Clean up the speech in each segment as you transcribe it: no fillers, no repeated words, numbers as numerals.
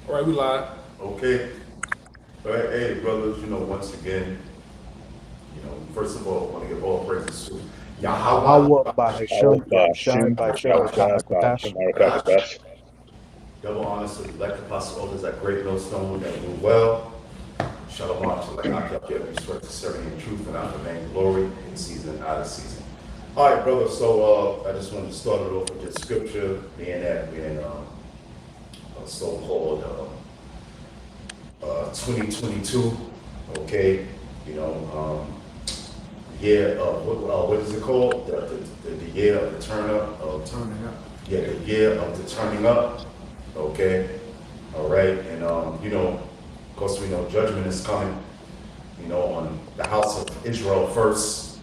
All right, we live. Okay. All right, hey, brothers, once again, first of all, I want to give all praises to Yahweh. Yahweh Bahasham Yahushai Bashim, Bashar Yahushua, Rakakwadash. Bashim, Arakatash. Double honors to the elect apostle elders at Great Millstone that do well. Shalom to the I kept giving sweat to serving in truth and out of the main glory in season and out of season. All right, brother, so I just wanted to start it off with the scripture, being that we're in a so-called 2022, okay, year of, what is it called? The year of the turn up, Turning up. yeah, the year of the turning up, okay, all right, and of course we know judgment is coming, on the house of Israel first,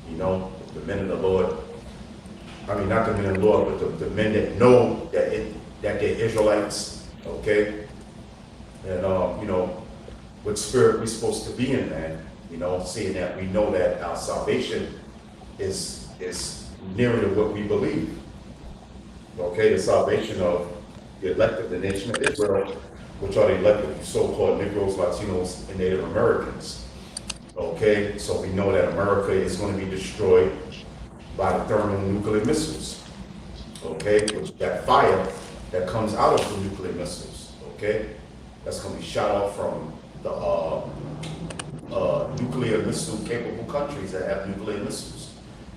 the men of the Lord, I mean, not the men of the Lord, but the men that know that they're Israelites, okay, and what spirit we're supposed to be in, man, seeing that we know that our salvation is nearer to what we believe. Okay, the salvation of the elect of the nation of Israel, which are the elect of the so-called Negroes, Latinos, and Native Americans. Okay, so we know that America is going to be destroyed by the thermonuclear missiles. Okay, which that fire that comes out of the nuclear missiles. Okay, that's going to be shot off from the nuclear missile capable countries that have nuclear missiles.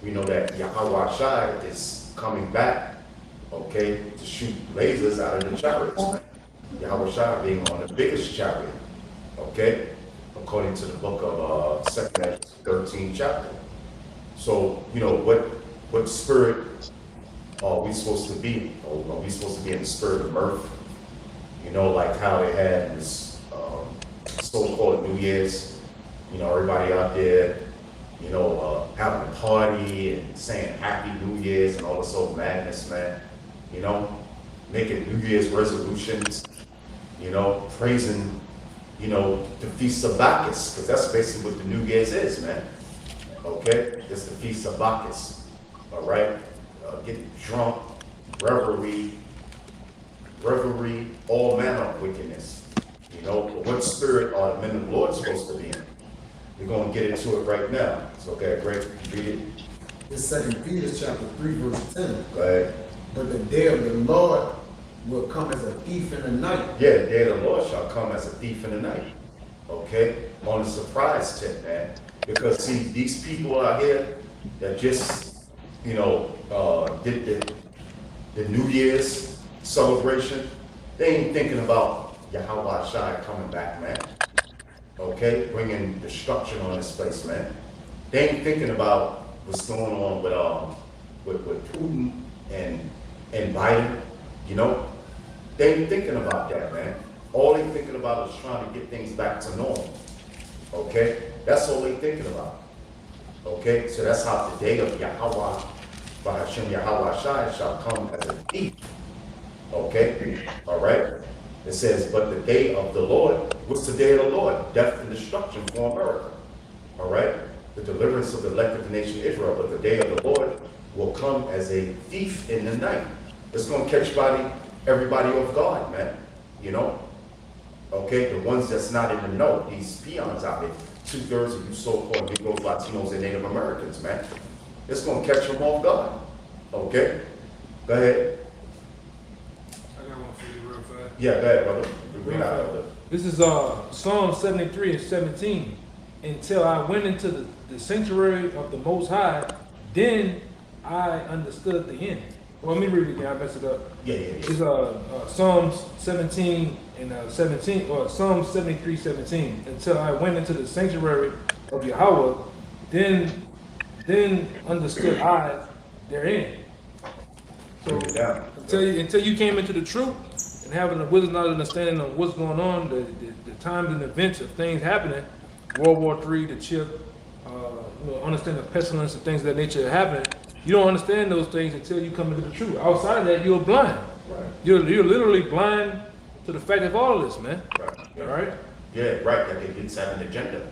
We know that Yahweh Shai is coming back, okay, to shoot lasers out of the chariots. Yahweh Shai being on the biggest chariot, okay, according to the book of 2nd 13 chapter. So, what spirit are we supposed to be? Are we supposed to be in the spirit of mirth? Like how they had this so-called New Year's, everybody out there, having a party and saying Happy New Year's and all this old madness, man. Making New Year's resolutions, praising, the Feast of Bacchus, because that's basically what the New Year's is, man. Okay? It's the Feast of Bacchus. All right? Getting drunk, revelry, all manner of wickedness. But what spirit are the men of the Lord supposed to be in? We're going to get into it right now. It's okay, great. Read it. It's 2 Peter chapter 3, verse 10. Go ahead. But the day of the Lord will come as a thief in the night. Yeah, the day of the Lord shall come as a thief in the night. Okay? On a surprise tip, man. Because see, these people out here that just, did the New Year's celebration, they ain't thinking about Yahweh Shai coming back, man. Okay? Bringing destruction on this place, man. They ain't thinking about what's going on with Putin and Biden, They ain't thinking about that, man. All they thinking about is trying to get things back to normal. Okay? That's all they thinking about. Okay? So that's how the day of Yahweh, by Hashem Yahweh Shai, shall come as a thief. Okay? All right? It says, but the day of the Lord, what's the day of the Lord? Death and destruction for America. All right? The deliverance of the elect of the nation of Israel, but the day of the Lord will come as a thief in the night. It's going to catch everybody off guard, man. Okay, the ones that's not in the know, these peons out there, 2/3 of you so-called Negroes, Latinos, and Native Americans, man. It's going to catch them off guard. Okay? Go ahead. I got one for you real fast. Yeah, go ahead, brother. Read out of it. This is Psalm 73 and 17. Until I went into the sanctuary of the Most High, then I understood the end. Well, let me read it again. I messed it up. Yeah. It's Psalms 17 and 17, or Psalm 73, 17. Until I went into the sanctuary of Yahweh, then understood I therein. So Break it down. until you came into the truth and having a wisdom, knowledge, understanding of what's going on, the times and events of things happening, World War III, the chip, understand the pestilence and things of that nature happening. You don't understand those things until you come into the truth. Outside of that, you're blind. Right. You're literally blind to the fact of all of this, man. Right. All right? Yeah, right. That they didn't have an agenda.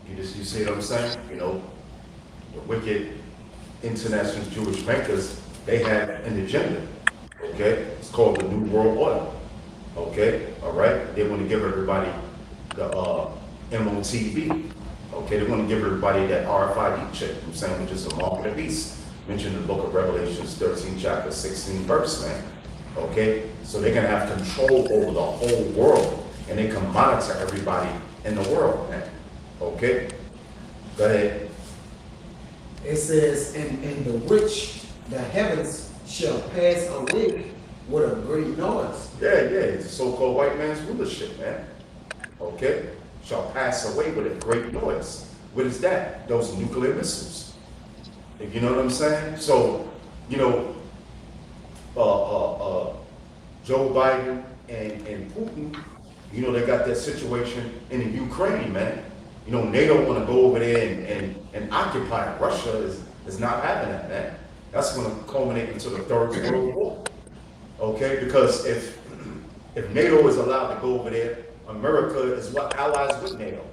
You see what I'm saying? The wicked international Jewish bankers, they had an agenda. Okay? It's called the New World Order. Okay, all right? They want to give everybody the MOTV. Okay, they want to give everybody that RFID chip, you know what I'm saying, which is a mark of the beast. Mentioned in the book of Revelations 13, chapter 16, verse, man. Okay, so they're going to have control over the whole world, and they can monitor everybody in the world, man. Okay, go ahead. It says, and the which the heavens shall pass away with a great noise. Yeah, it's the so-called white man's rulership, man. Okay, shall pass away with a great noise. What is that? Those nuclear missiles. If you know what I'm saying? So, you know, Joe Biden and Putin, you know, they got that situation in the Ukraine, man. You know, NATO want to go over there and occupy it. Russia is not having that, man. That's going to culminate into the Third World War. Okay, because if NATO is allowed to go over there, America is what allies with NATO.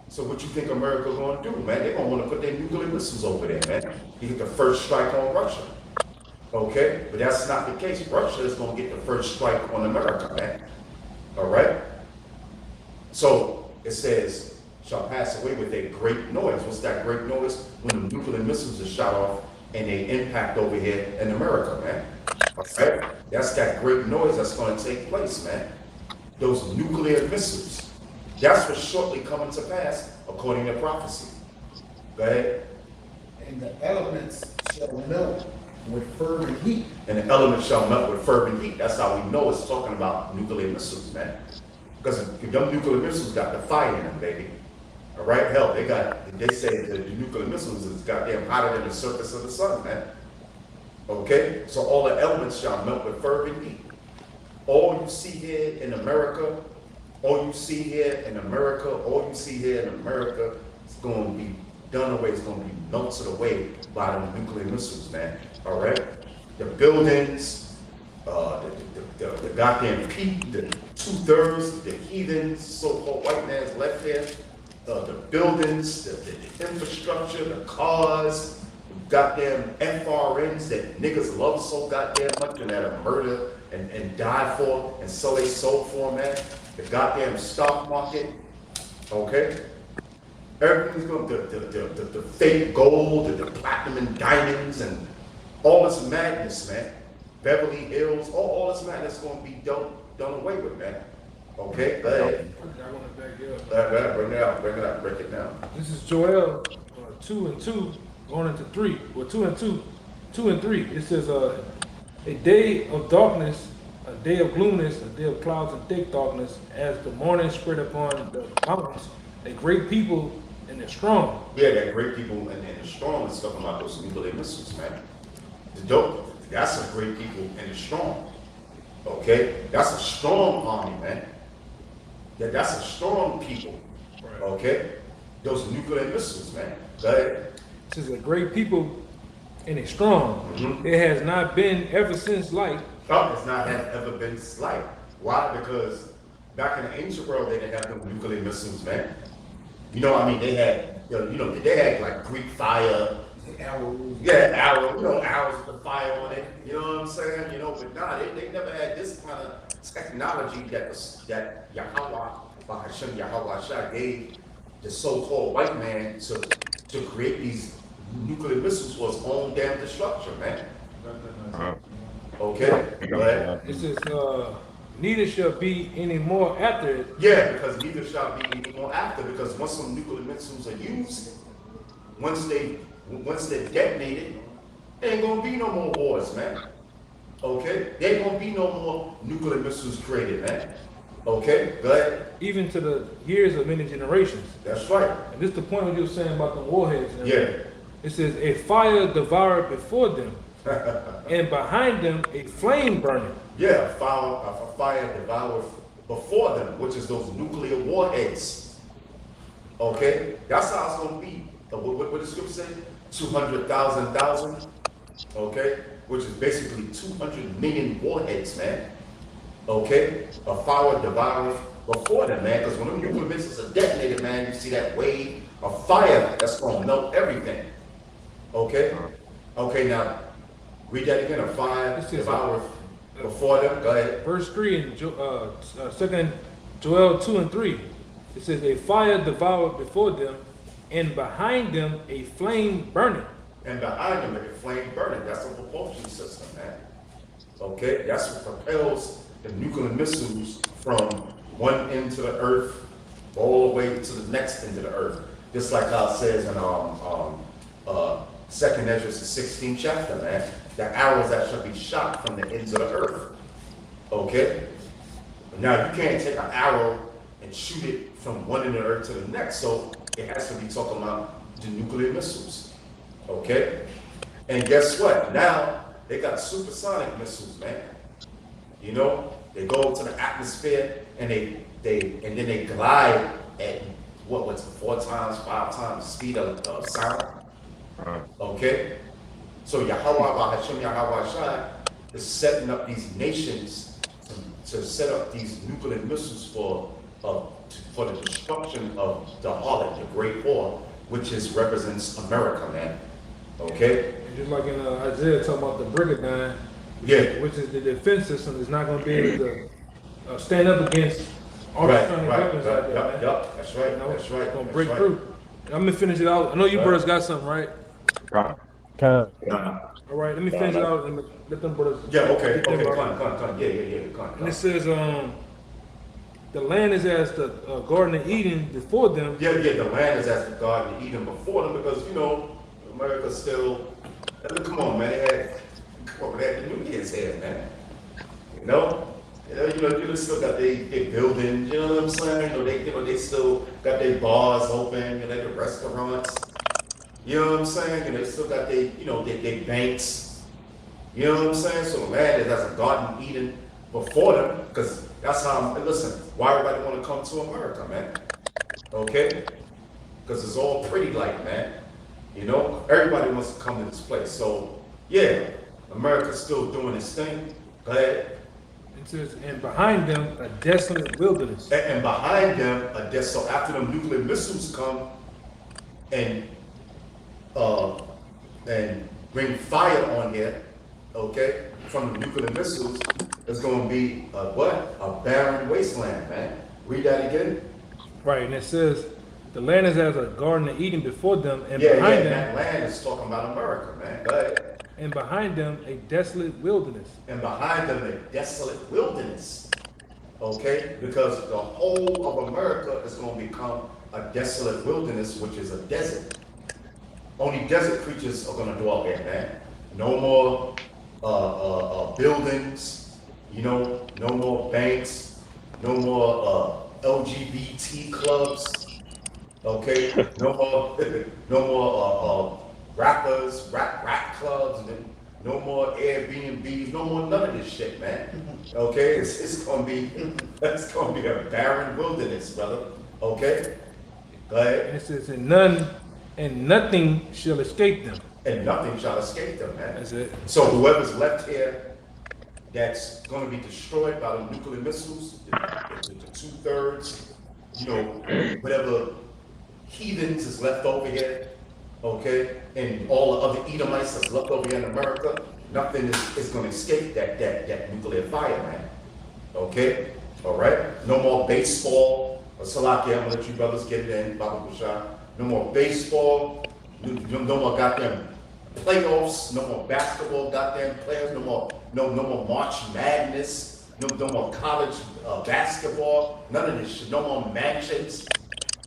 So what you think America's going to do, man? They're going to want to put their nuclear missiles over there, man. You get the first strike on Russia. Okay, but that's not the case. Russia is going to get the first strike on America, man. All right. So it says, shall pass away with a great noise. What's that great noise? When the nuclear missiles are shot off and they impact over here in America, man. Okay? That's that great noise that's going to take place, man. Those nuclear missiles. That's what's shortly coming to pass, according to prophecy. Go ahead. And the elements shall melt with fervent heat. And the elements shall melt with fervent heat. That's how we know it's talking about nuclear missiles, man. Because them nuclear missiles got the fire in them, baby. All right, hell, they say that the nuclear missiles is goddamn hotter than the surface of the sun, man. Okay, so all the elements shall melt with fervent heat. All you see here in America, all you see here in America is going to be done away. It's going to be melted away by the nuclear missiles, man. All right, the buildings, the goddamn people, the 2/3, the heathens, so-called white man's left here. The buildings, the infrastructure, the cars, goddamn FRNs that niggas love so goddamn much and that'll murder and die for and sell they soul for, man. The goddamn stock market, okay? Everything's going the fake gold, the platinum and diamonds and all this madness, man. Beverly Hills, all this madness is going to be done away with, man. Okay, go ahead. I want to back you up. Break it down. This is Joel 2 and 2 going into 3. Well, 2 and 2, 2 and 3. It says a day of darkness, a day of gloominess, a day of clouds and thick darkness, as the morning spread upon the mountains. A great people and they're strong. Yeah, that great people and they're strong is talking about those nuclear missiles, man. The dope. That's a great people and they're strong. Okay, that's a strong army, man. That's a strong people. Right. Okay, those nuclear missiles, man. Go ahead. It says a great people and they're strong. Mhm. It has not been ever since light. It's not have ever been slight. Why? Because back in the ancient world, they didn't have no nuclear missiles, man. You know, I mean, they had, they had like Greek fire. Arrows. Yeah, arrows with the fire on it. You know what I'm saying? But nah, they never had this kind of technology that Yahweh Shah gave the so-called white man to create these nuclear missiles for his own damn destruction, man. Okay, go ahead. It says neither shall be any more after it. Yeah, because neither shall be any more after, because once some nuclear missiles are used, once they're detonated, there ain't gonna be no more wars, man. Okay? There ain't gonna be no more nuclear missiles created, man. Okay? Go ahead. Even to the years of many generations. That's right. And this is the point what you were saying about the warheads. And everything. Yeah. It says a fire devoured before them, and behind them a flame burning. Yeah, a fire devoured before them, which is those nuclear warheads. Okay? That's how it's gonna be. What the scripture say? 200,000, okay? Which is basically 200 million warheads, man. Okay? A fire devoured before them, man, because when them nuclear missiles are detonated, man, you see that wave of fire that's gonna melt everything. Okay? Okay, now, read that again. A fire devoured. before them. Go ahead. Verse 3 in 2 Joel 2 and 3. It says, a fire devoured before them, and behind them a flame burning. And behind them, a flame burning. That's a propulsion system, man. Okay? That's what propels the nuclear missiles from one end to the earth all the way to the next end of the earth. Just like how it says in 2nd Ezra 16th chapter, man. The arrows that shall be shot from the ends of the earth. Okay? Now, you can't take an arrow and shoot it from one end of the earth to the next. So it has to be talking about the nuclear missiles. Okay? And guess what? Now, they got supersonic missiles, man. You know, they go to the atmosphere and then they glide at what's 4 times, 5 times the speed of sound. Okay? So Yahweh Hashem Yahweh Shai is setting up these nations to set up these nuclear missiles for the destruction of the harlot, the great whore, which represents America, man. Okay? And just like in Isaiah talking about the brigandine, Yeah. which is the defense system, is not going to be able to stand up against all the stunning weapons out there, man. Yup, that's right, You know, that's right. it's gonna that's break right. through. I'm gonna finish it out. I know you brothers got something, right? All right, let me finish it out and let them brothers. Yeah, okay, get them okay, out. come on. Yeah, come on. And it says, the land is as the Garden of Eden before them. Yeah, the land is as the Garden of Eden before them because, you know, America still, come on, man, they had the Nubians here, man. You know, you still got their buildings, you know what I'm saying? They still got their bars open, their restaurants. You know what I'm saying? And they still got their banks. You know what I'm saying? So the land is as a Garden of Eden before them, because that's how, listen, why everybody want to come to America, man? Okay? Because it's all pretty like, man. You know, everybody wants to come to this place. So, yeah, America's still doing its thing. Go ahead. It says, and behind them a desolate wilderness. And behind them, so after them nuclear missiles come and bring fire on here, okay, from the nuclear missiles, it's going to be a barren wasteland, man. Read that again. Right, and it says, the land is as a Garden of Eden before them, and behind them, that land is talking about America, man. Go ahead. and behind them a desolate wilderness. And behind them a desolate wilderness, okay? Because the whole of America is going to become a desolate wilderness, which is a desert. Only desert creatures are going to dwell there, man. No more buildings, you know, no more banks, no more LGBT clubs, okay? No more rappers, rap clubs, and no more Airbnbs, no more none of this shit, man. Okay, it's gonna be a barren wilderness, brother. Okay, go ahead. And it says, and nothing shall escape them. And nothing shall escape them, man. That's it. So whoever's left here, that's gonna be destroyed by the nuclear missiles, the 2/3, you know, whatever heathens is left over here. Okay, and all the other Edomites that's left over here in America, nothing is going to escape that nuclear fire, man. Okay, all right. No more baseball. Salaki, I'm gonna let you brothers get it in, Baba Bashar. No more baseball. No more goddamn playoffs. No more basketball, goddamn players. No more March Madness. No more college basketball. None of this shit. No more mansions.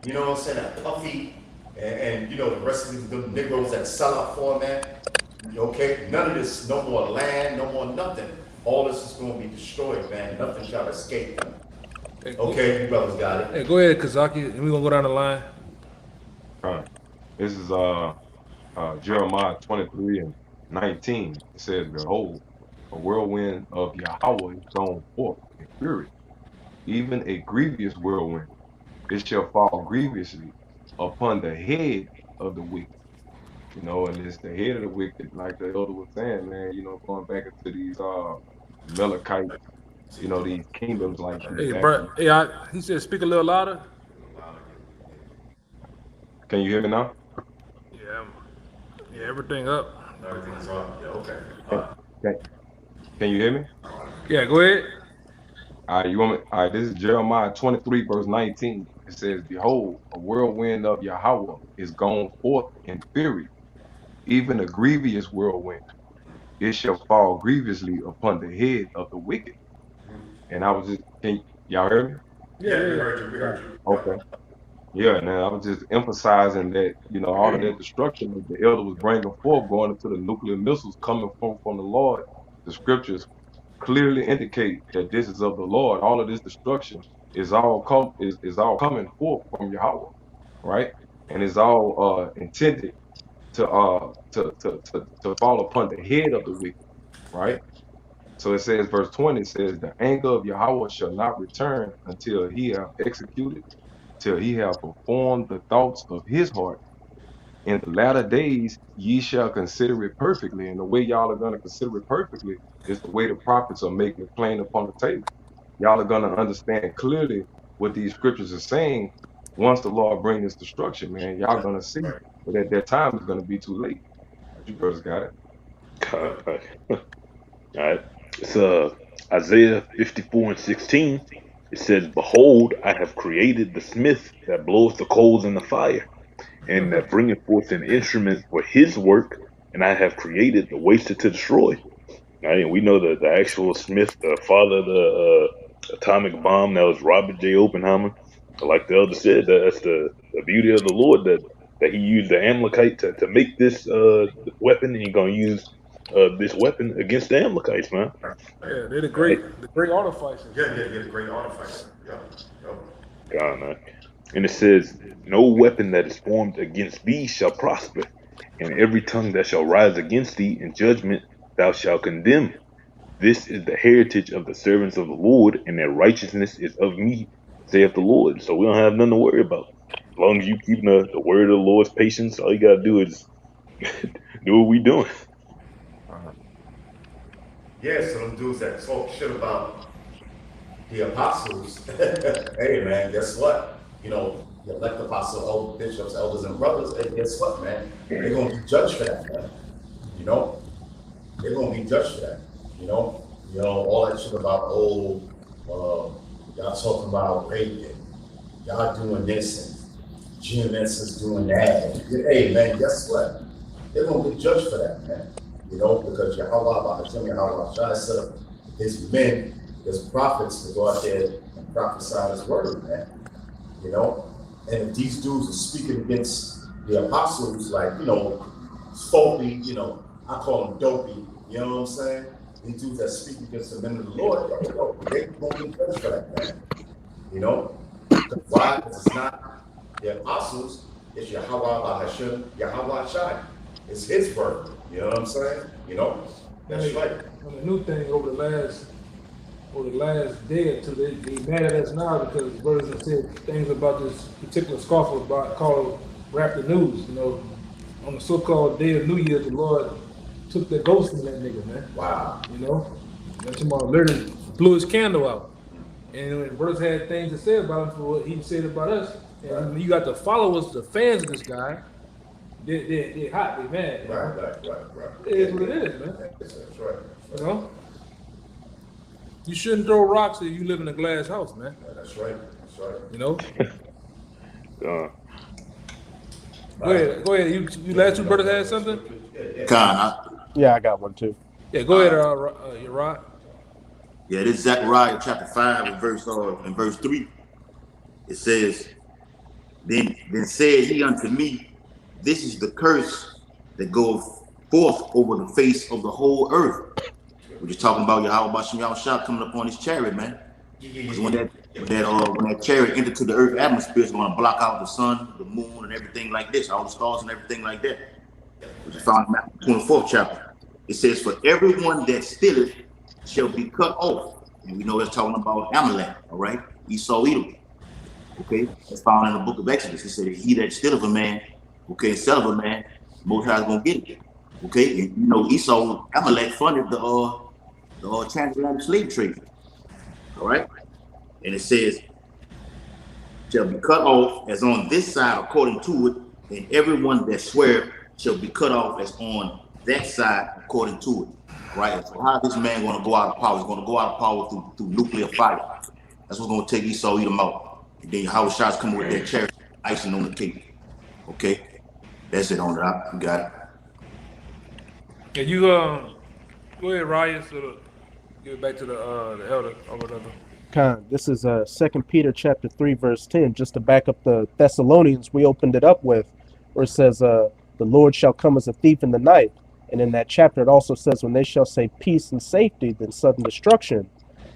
You know what I'm saying? That puffy. And you know, the rest of the Negroes that sell out for, man. Okay, none of this, no more land, no more nothing. All this is going to be destroyed, man. Nothing shall escape them. Okay, you brothers got it. Hey, go ahead, Kazaki, and we're going to go down the line. All right. This is Jeremiah 23:19. It says, behold, a whirlwind of Yahweh is gone forth in fury, even a grievous whirlwind. It shall fall grievously upon the head of the wicked. You know, and it's the head of the wicked, like the elder was saying, man, you know, going back into these Melachite, you know, these kingdoms like Hey, bro, hey, he said speak a little louder. Can you hear me now? Yeah, everything up. Everything's on. Yeah, okay. Okay. Can you hear me? Yeah, go ahead. All right, you want me? All right, this is Jeremiah 23, verse 19. It says, "Behold, a whirlwind of Yahweh is gone forth in fury, even a grievous whirlwind. It shall fall grievously upon the head of the wicked." And I was just, can y'all hear me? Yeah, Yeah, yeah, we yeah. heard you. We heard you. Okay. Yeah, now I was just emphasizing that, all of that destruction that the elder was bringing forth, going into the nuclear missiles coming from the Lord. The scriptures clearly indicate that this is of the Lord. All of this destruction is all coming forth from Yahweh, right? And it's all intended to fall upon the head of the wicked, right? So it says, verse 20 says, "The anger of Yahweh shall not return until he have executed, till he have performed the thoughts of his heart. In the latter days ye shall consider it perfectly." And the way y'all are going to consider it perfectly is the way the prophets are making it plain upon the table. Y'all are going to understand clearly what these scriptures are saying once the Lord brings this destruction, man. Y'all going to see, Right. but at that time it's going to be too late. You brothers got it. Yep. All right. It's Isaiah 54:16. It says, "Behold, I have created the smith that bloweth the coals in the fire, and that bringeth forth an instrument for his work, and I have created the waster to destroy." Right? And we know that the actual Smith, the father of the atomic bomb, that was Robert J. Oppenheimer. Like the elder said, that's the beauty of the Lord, that he used the Amalekite to make this weapon, and he's gonna use this weapon against the Amalekites, man. Right. Yeah, they're Right. the great artificers. Yeah, yeah, yeah. Great artificer. Yep. Yep. God, man. And it says, "No weapon that is formed against thee shall prosper, and every tongue that shall rise against thee in judgment thou shalt condemn. This is the heritage of the servants of the Lord, and their righteousness is of me, saith the Lord." So we don't have nothing to worry about. As long as you keep the word of the Lord's patience, all you gotta do is do what we doing. Uh, Yeah, so them dudes that talk shit about the apostles, hey man, guess what? The elect apostle, bishops, elders, and brothers, hey, guess what, man? They're gonna be judged for that, man. You know, they're gonna be judged for that. All that shit about y'all talking about rape and y'all doing this and GMS is doing that. Hey man, guess what? They're gonna get judged for that, man. Because Yahweh Shai set up his men, his prophets to go out there and prophesy his word, man. And if these dudes are speaking against the apostles, like, faulty, I call them dopey, you know what I'm saying? These dudes that speak against the men of the Lord, they won't get judged for that, man. Because why? Because it's not the apostles, it's Yahweh Hashem, Yahweh Shai. It's his word, you know what I'm saying? That's right. On the new thing over the last day or two, they mad at us now because brothers have said things about this particular scoffer called Rap the News. On the so-called day of New Year, the Lord took the ghost from that nigga, man. Wow. That's about literally blew his candle out. And when brothers had things to say about him for what he said about us, and when you got the followers, the fans of this guy, they're hot, they mad. Right. It is what it is, man. That's right. You shouldn't throw rocks if you live in a glass house, man. That's right. God. Go ahead. You last two brothers had something? Yeah, I got one too. Yeah, go ahead, Rod. Yeah, this is Zechariah chapter 5 and verse 3. It says, Then said he unto me, This is the curse that goeth forth over the face of the whole earth. We're just talking about Yahweh Bashem Yahushua coming up on his chariot, man. Because when that chariot entered to the earth atmosphere, it's going to block out the sun, the moon, and everything like this, all the stars and everything like that. Which is found in Matthew 24th chapter. It says, "For everyone that stealeth shall be cut off." And we know it's talking about Amalek, all right? Esau, Edom. Okay, that's found in the book of Exodus. It said, "He that stealeth a man, okay, and selleth a man, Most High is gonna get it." Okay, and Esau, Amalek funded the transatlantic slave trade. All right, and it says, "Shall be cut off as on this side according to it, and everyone that swear shall be cut off as on that side according to it." right? So how this man gonna go out of power? He's gonna go out of power through nuclear fire. That's what's gonna take Esau, eat him out. And then Howard Shot's coming with that cherry icing on the cake. Okay? That's it on that. You got it. And you go ahead, Ryan, so give it back to the elder or whatever. This is 2 Peter chapter 3, verse 10, just to back up the Thessalonians we opened it up with, where it says, the Lord shall come as a thief in the night. And in that chapter, it also says, when they shall say peace and safety, then sudden destruction.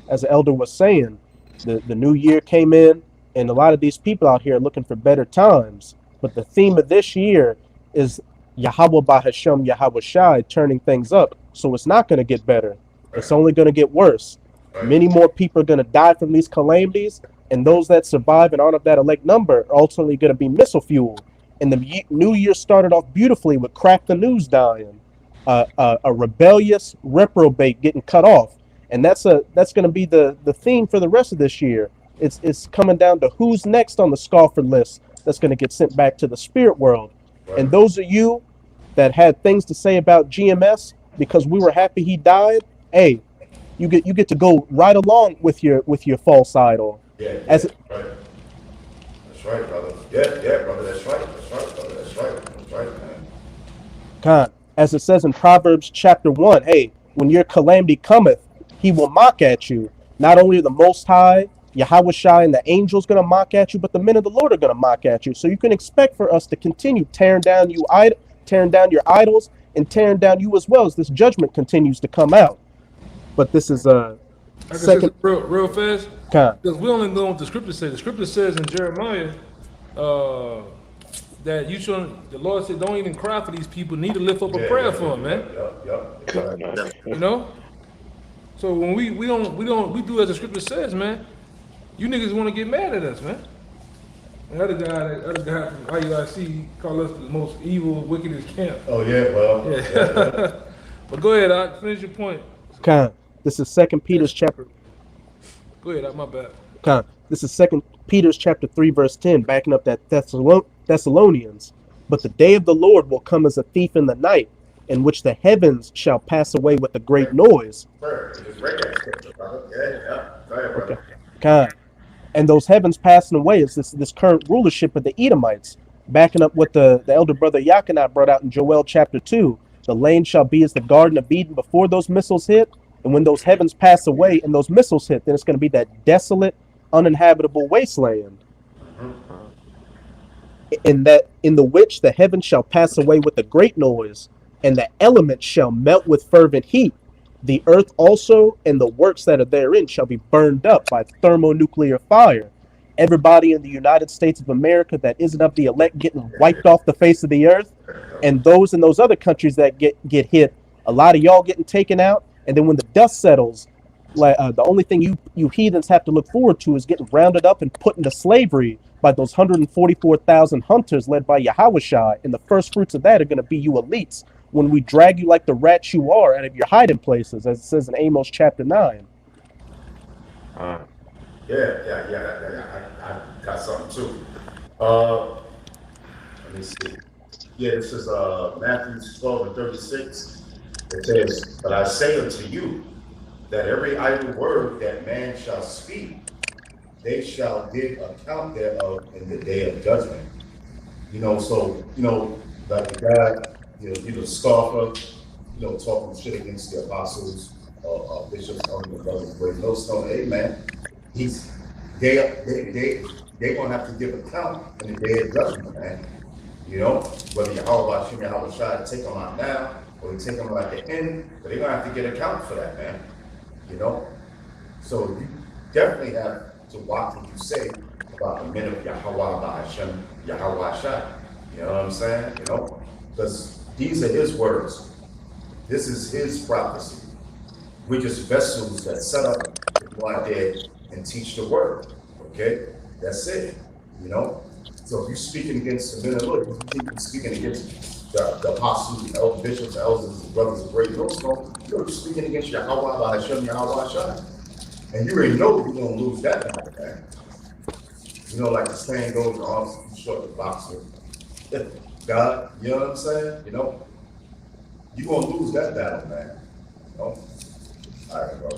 As the elder was saying, the new year came in, and a lot of these people out here are looking for better times. But the theme of this year is Yahweh Bahashem Yahweh Shai, turning things up. So it's not going to get better. It's only going to get worse. Many more people are going to die from these calamities, and those that survive and aren't of that elect number are ultimately going to be missile fuel. And the new year started off beautifully with Crack the News dying, a rebellious reprobate getting cut off, and that's going to be the theme for the rest of this year. It's coming down to who's next on the scoffer list that's going to get sent back to the spirit world. And those of you that had things to say about GMS because we were happy he died, hey, you get to go right along with your false idol. Yeah, right. That's right, brother. Yeah, brother. That's right, brother. That's right, man. God, as it says in Proverbs chapter 1, hey, when your calamity cometh, he will mock at you. Not only the Most High, Yahweh Shai, and the angels going to mock at you, but the men of the Lord are going to mock at you. So you can expect for us to continue tearing down your idols, and tearing down you as well as this judgment continues to come out. But this is second real fast. Because we only know what the scripture says. The scripture says in Jeremiah that the Lord said, don't even cry for these people. Need to lift up a prayer for them, man. Yep. You know. So when we do as the scripture says, man. You niggas want to get mad at us, man. The other guy from IUIC called us the most evil, wickedest camp. Oh yeah, well. Yeah. But go ahead, finish your point. This is 2 Peter's chapter. Go ahead, my bad. This is 2 Peter's chapter 3, verse 10, backing up that Thessalonians. But the day of the Lord will come as a thief in the night, in which the heavens shall pass away with a great noise. And those heavens passing away is this current rulership of the Edomites, backing up what the elder brother Yakanai brought out in Joel chapter 2. The land shall be as the Garden of Eden before those missiles hit, and when those heavens pass away and those missiles hit, then it's going to be that desolate, uninhabitable wasteland. In the which the heavens shall pass away with a great noise, and the elements shall melt with fervent heat. The earth also and the works that are therein shall be burned up by thermonuclear fire. Everybody in the United States of America that isn't of the elect getting wiped off the face of the earth, and those in those other countries that get hit, a lot of y'all getting taken out. And then when the dust settles, the only thing you heathens have to look forward to is getting rounded up and put into slavery by those 144,000 hunters led by Yahweh Shai. And the first fruits of that are going to be you elites, when we drag you like the rats you are out of your hiding places, as it says in Amos chapter 9. Yeah. I got something too. Let me see. Yeah, this is Matthew 12:36. It says, but I say unto you, that every idle word that man shall speak, they shall give account thereof in the day of judgment. Like the guy, scoffer, talking shit against the apostles, bishops, elders, brothers, boys, no stone, hey man, they gonna have to give account in the day of judgment, man. Whether Yahweh Shai take them out now, or they take them at the end, but they're gonna have to get account for that, man. So you definitely have to watch what you say about the men of Yahweh Shai. You know what I'm saying? Because these are his words. This is his prophecy. We're just vessels that set up to go out there and teach the word. Okay? That's it. So if you're speaking against the men of the Lord, you're speaking against the apostles, the elders, bishops, elders, brothers of great millstone, you're speaking against Yahweh Bahashem Yahweh Shai. And you already know you're going to lose that battle, man. Like the saying goes, the arms too short to box with God, you know what I'm saying? You're going to lose that battle, man. All right, bro.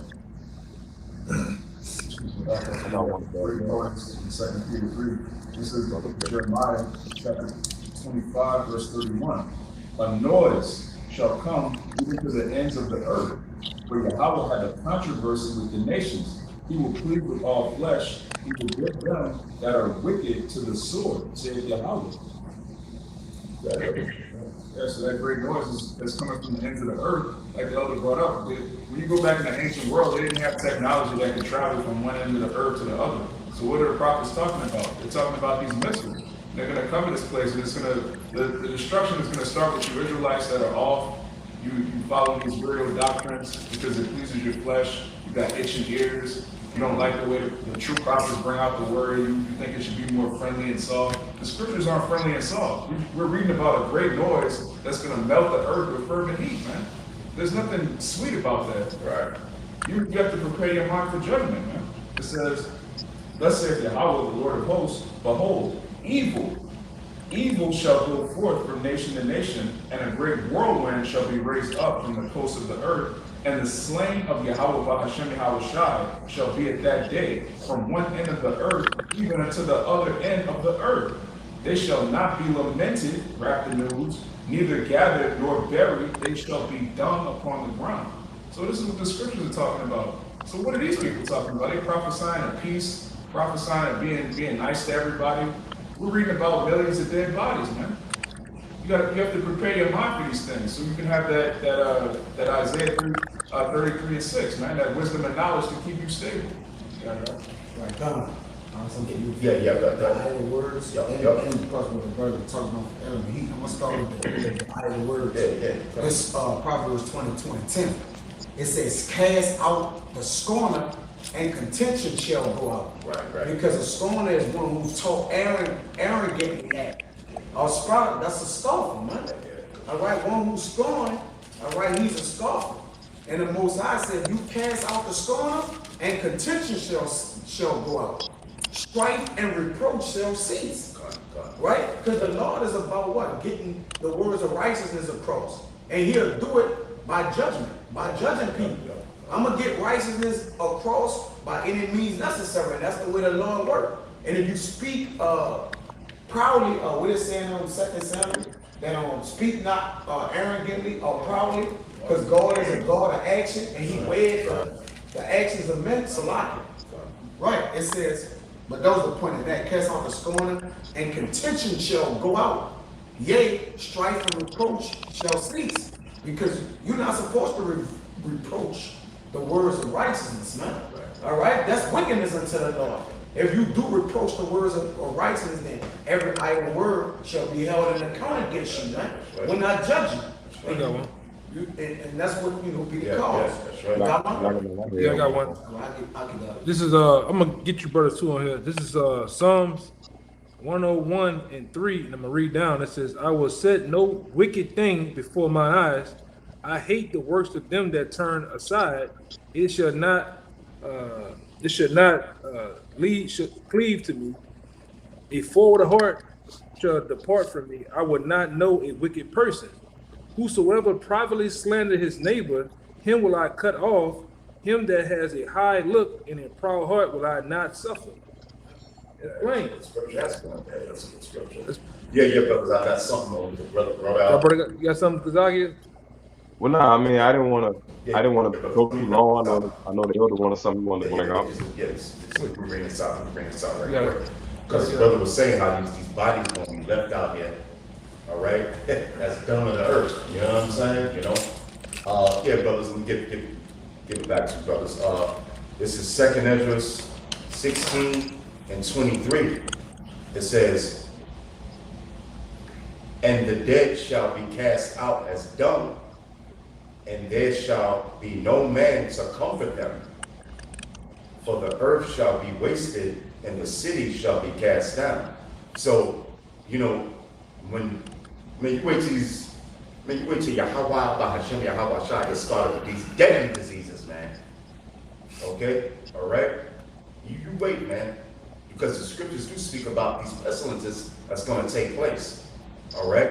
I got one Great noise in 2 Peter 3. This is Jeremiah chapter 25, verse 31. A noise shall come even to the ends of the earth, for Yahweh had a controversy with the nations. He will plead with all flesh. He will give them that are wicked to the sword, saith Yahweh. Yeah, so that great noise is coming from the ends of the earth, like the elder brought up. When you go back in the ancient world, they didn't have technology that could travel from one end of the earth to the other. So what are the prophets talking about? They're talking about these missiles. They're going to come to this place, and it's going to, the destruction is going to start with you Israelites that are off. You follow these burial doctrines because it pleases your flesh. You got itching ears. You don't like the way the true prophets bring out the word. You think it should be more friendly and soft. The scriptures aren't friendly and soft. We're reading about a great noise that's going to melt the earth with fervent heat, man. There's nothing sweet about that. Right. You have to prepare your mind for judgment, man. It says, thus saith Yahweh, the Lord of hosts, behold, evil shall go forth from nation to nation, and a great whirlwind shall be raised up from the coast of the earth. And the slain of Yahweh Bahashem Yahushai shall be at that day from one end of the earth even unto the other end of the earth. They shall not be lamented, wrapped in news, neither gathered nor buried. They shall be dung upon the ground. So this is what the scriptures are talking about. So what are these people talking about? They prophesying of peace, prophesying of being nice to everybody. We're reading about millions of dead bodies, man. You have to prepare your mind for these things so you can have that Isaiah 33 and 6, man, that wisdom and knowledge to keep you stable. Right, done. Yeah, the words, and plus what the brother talking about element heat. I'm gonna start with the words. This Proverbs 20:10. It says, "Cast out the scorner, and contention shall go out." Right. Because a scorner is one who's taught arrogantly at. That's a scoffer, man. All right, one who's scorning, all right, he's a scoffer. And the Most High said, "You cast out the scorner, and contention shall go out. Strife and reproach shall cease." Right? Because the Lord is about what? Getting the words of righteousness across. And he'll do it by judgment, by judging people. I'm going to get righteousness across by any means necessary. That's the way the Lord works. And if you speak proudly, what is saying on 2 Samuel, that speak not arrogantly or proudly, because God is a God of action, and he weighed the actions of men, Salaki. Right, it says, but those are pointing that, cast out the scorner, and contention shall go out. Yea, strife and reproach shall cease. Because you're not supposed to reproach the words of righteousness, man. All right, that's wickedness unto the Lord. If you do reproach the words of righteousness, then every idle word shall be held in account against you, man. We're not judging. And that's what, be the cause. Yeah, I got one. This is, I'm going to get you brothers too on here. This is Psalms 101:3, and I'm going to read down. It says, "I will set no wicked thing before my eyes. I hate the works of them that turn aside. It should not cleave to me. A forward heart shall depart from me. I will not know a wicked person. Whosoever privately slander his neighbor, him will I cut off. Him that has a high look and a proud heart will I not suffer." Explain. That's a good scripture. Yeah, brothers, I got something on the brother brought out. You got something, Kazaki? Well, no, I mean, I didn't want to go too long. I know the elder wanted something you wanted to bring out. Yes, we bring this out right quick. Because the brother was saying how these bodies going to be left out here. All right, that's done on the earth. You know what I'm saying? Yeah, brothers. Let me give it back to you, brothers. This is 2 Ezra 16:23. It says, "And the dead shall be cast out as dung, and there shall be no man to comfort them. For the earth shall be wasted, and the city shall be cast down." So, when you wait till Yahweh Bahashem Yahweh Shai gets started with these deadly diseases, man. Okay? All right? You wait, man. Because the scriptures do speak about these pestilences that's going to take place. All right?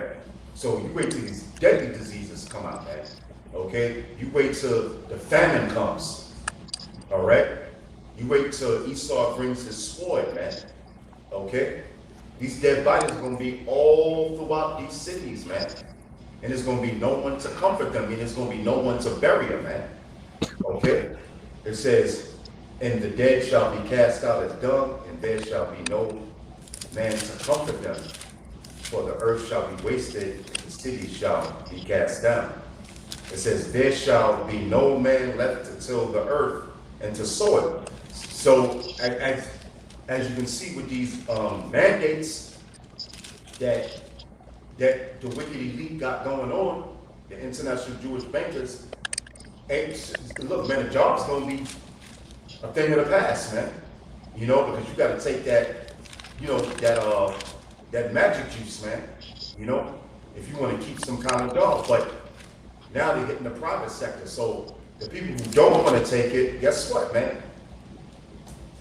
So you wait till these deadly diseases come out, man. Okay? You wait till the famine comes. All right? You wait till Esau brings his sword, man. Okay? These dead bodies are going to be all throughout these cities, man. And there's going to be no one to comfort them, and there's going to be no one to bury them, man. Okay? It says, and the dead shall be cast out as dung, and there shall be no man to comfort them. For the earth shall be wasted, and the city shall be cast down. It says, there shall be no man left to till the earth and to sow it. So, as you can see with these mandates that the wicked elite got going on, the international Jewish bankers, look, man, the job's gonna be a thing of the past, man. You know, because you gotta take that, you know, that magic juice, man. You know, if you want to keep some kind of job. But now they're hitting the private sector. So the people who don't want to take it, guess what, man?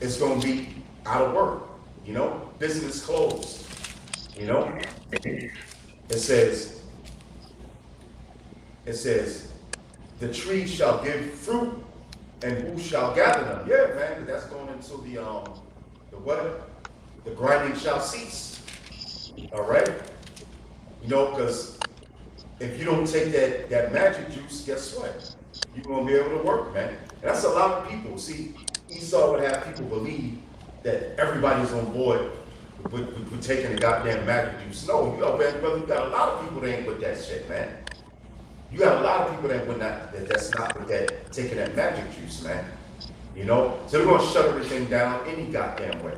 It's gonna be out of work. You know, business closed. You know, it says, the tree shall give fruit, and who shall gather them? Yeah, man, that's going into the grinding shall cease. All right, you know, because if you don't take that magic juice, guess what? You're gonna be able to work, man. And that's a lot of people. See, Esau would have people believe that everybody's on board with taking the goddamn magic juice. No, you got, brother, you got a lot of people that ain't with that shit, man. You got a lot of people that's not with that, taking that magic juice, man. You know? So they're gonna shut everything down any goddamn way.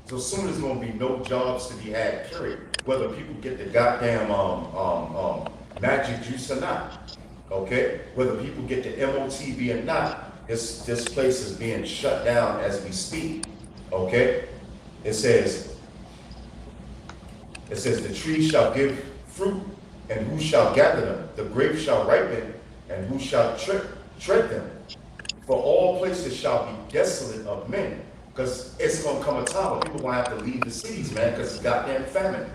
So soon there's gonna be no jobs to be had, period. Whether people get the goddamn magic juice or not. Okay? Whether people get the MOTV or not, this place is being shut down as we speak. Okay? It says the tree shall give fruit, and who shall gather them? The grapes shall ripen, and who shall tread them? For all places shall be desolate of men. Because it's going to come a time when people going to have to leave the cities, man, because it's goddamn famine.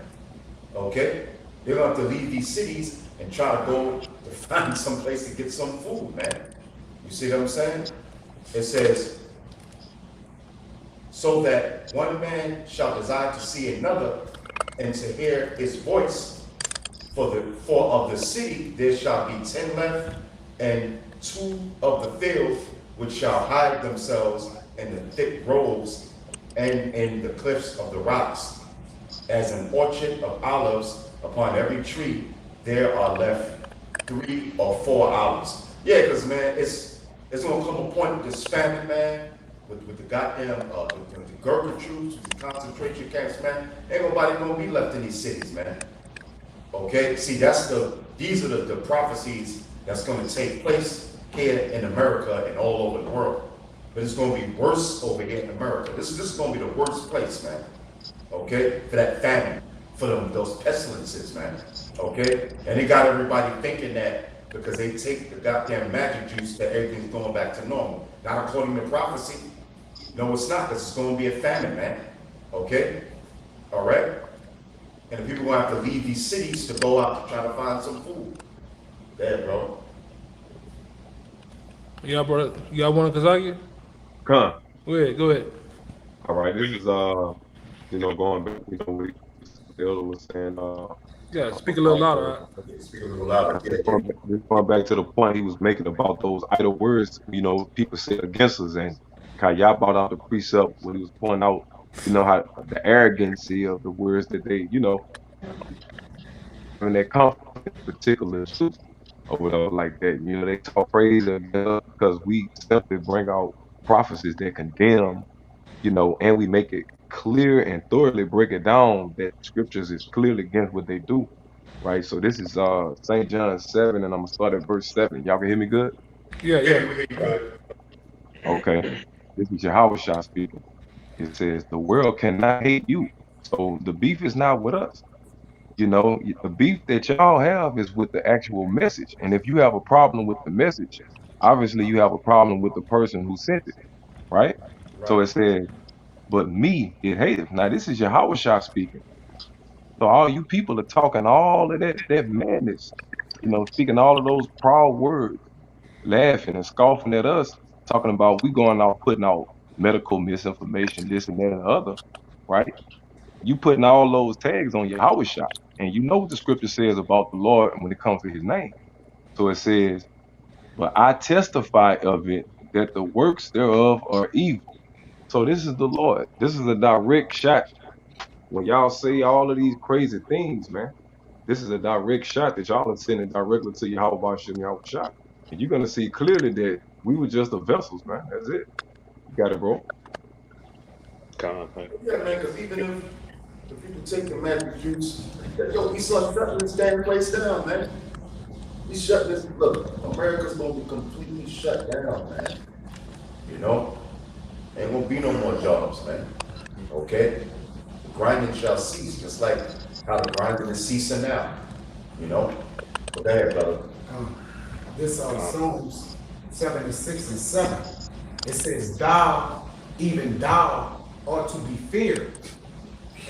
Okay? They're going to have to leave these cities and try to go to find some place to get some food, man. You see what I'm saying? It says, so that one man shall desire to see another and to hear his voice. For of the city there shall be 10 left, and 2 of the field which shall hide themselves in the thick groves and in the cliffs of the rocks. As an orchard of olives upon every tree, there are left 3 or 4 olives. Yeah, because man, it's gonna come a point with this famine, man, with the goddamn the Gurkha troops, with the concentration camps, man. Ain't nobody gonna be left in these cities, man. Okay, see, these are the prophecies that's going to take place here in America and all over the world. But it's going to be worse over here in America. This is going to be the worst place, man. Okay, for that famine, for those pestilences, man. Okay, and they got everybody thinking that because they take the goddamn magic juice that everything's going back to normal. Not according to prophecy. No, it's not, because it's going to be a famine, man. Okay, all right. And the people are going to have to leave these cities to go out to try to find some food. There, bro. Yeah, brother. You got one, Kazaki? Come. Go ahead. All right, this is going back, what the elder was saying. Yeah, speak a little louder. Speak a little louder. Going back to the point he was making about those idle words, people say against us, and y'all brought out the precept when he was pointing out, how the arrogancy of the words that they, when they come from particular truth or whatever like that, they talk praise because we simply bring out prophecies that condemn, and we make it clear and thoroughly break it down that scriptures is clearly against what they do, right? So this is St. John 7, and I'm gonna start at verse 7. Y'all can hear me good? Yeah. We hear you good. Okay. This is Yahushua speaking. It says, the world cannot hate you. So the beef is not with us. The beef that y'all have is with the actual message. And if you have a problem with the message, obviously you have a problem with the person who sent it, right? So it says, but me, it hateth. Now this is Yahushua speaking. So all you people are talking all of that madness. speaking all of those proud words, laughing and scoffing at us, talking about we going out putting out medical misinformation, this and that and the other, right? You putting all those tags on Yahweh shot. And you know what the scripture says about the Lord when it comes to his name. So it says, but I testify of it that the works thereof are evil. So this is the Lord. This is a direct shot. When y'all say all of these crazy things, man, this is a direct shot that y'all are sending directly to Yahweh Bashim Yahweh shot. And you're gonna see clearly that we were just the vessels, man. That's it. You got it, bro. Yeah, man, because even if people take the Massachusetts, yo, we start shutting this damn place down, man. We shut this, look, America's gonna be completely shut down, man. Ain't gonna be no more jobs, man. Okay? The grinding shall cease, just like how the grinding is ceasing now. But go ahead, brother. This Psalms 76 and 7. It says, thou, even thou, ought to be feared,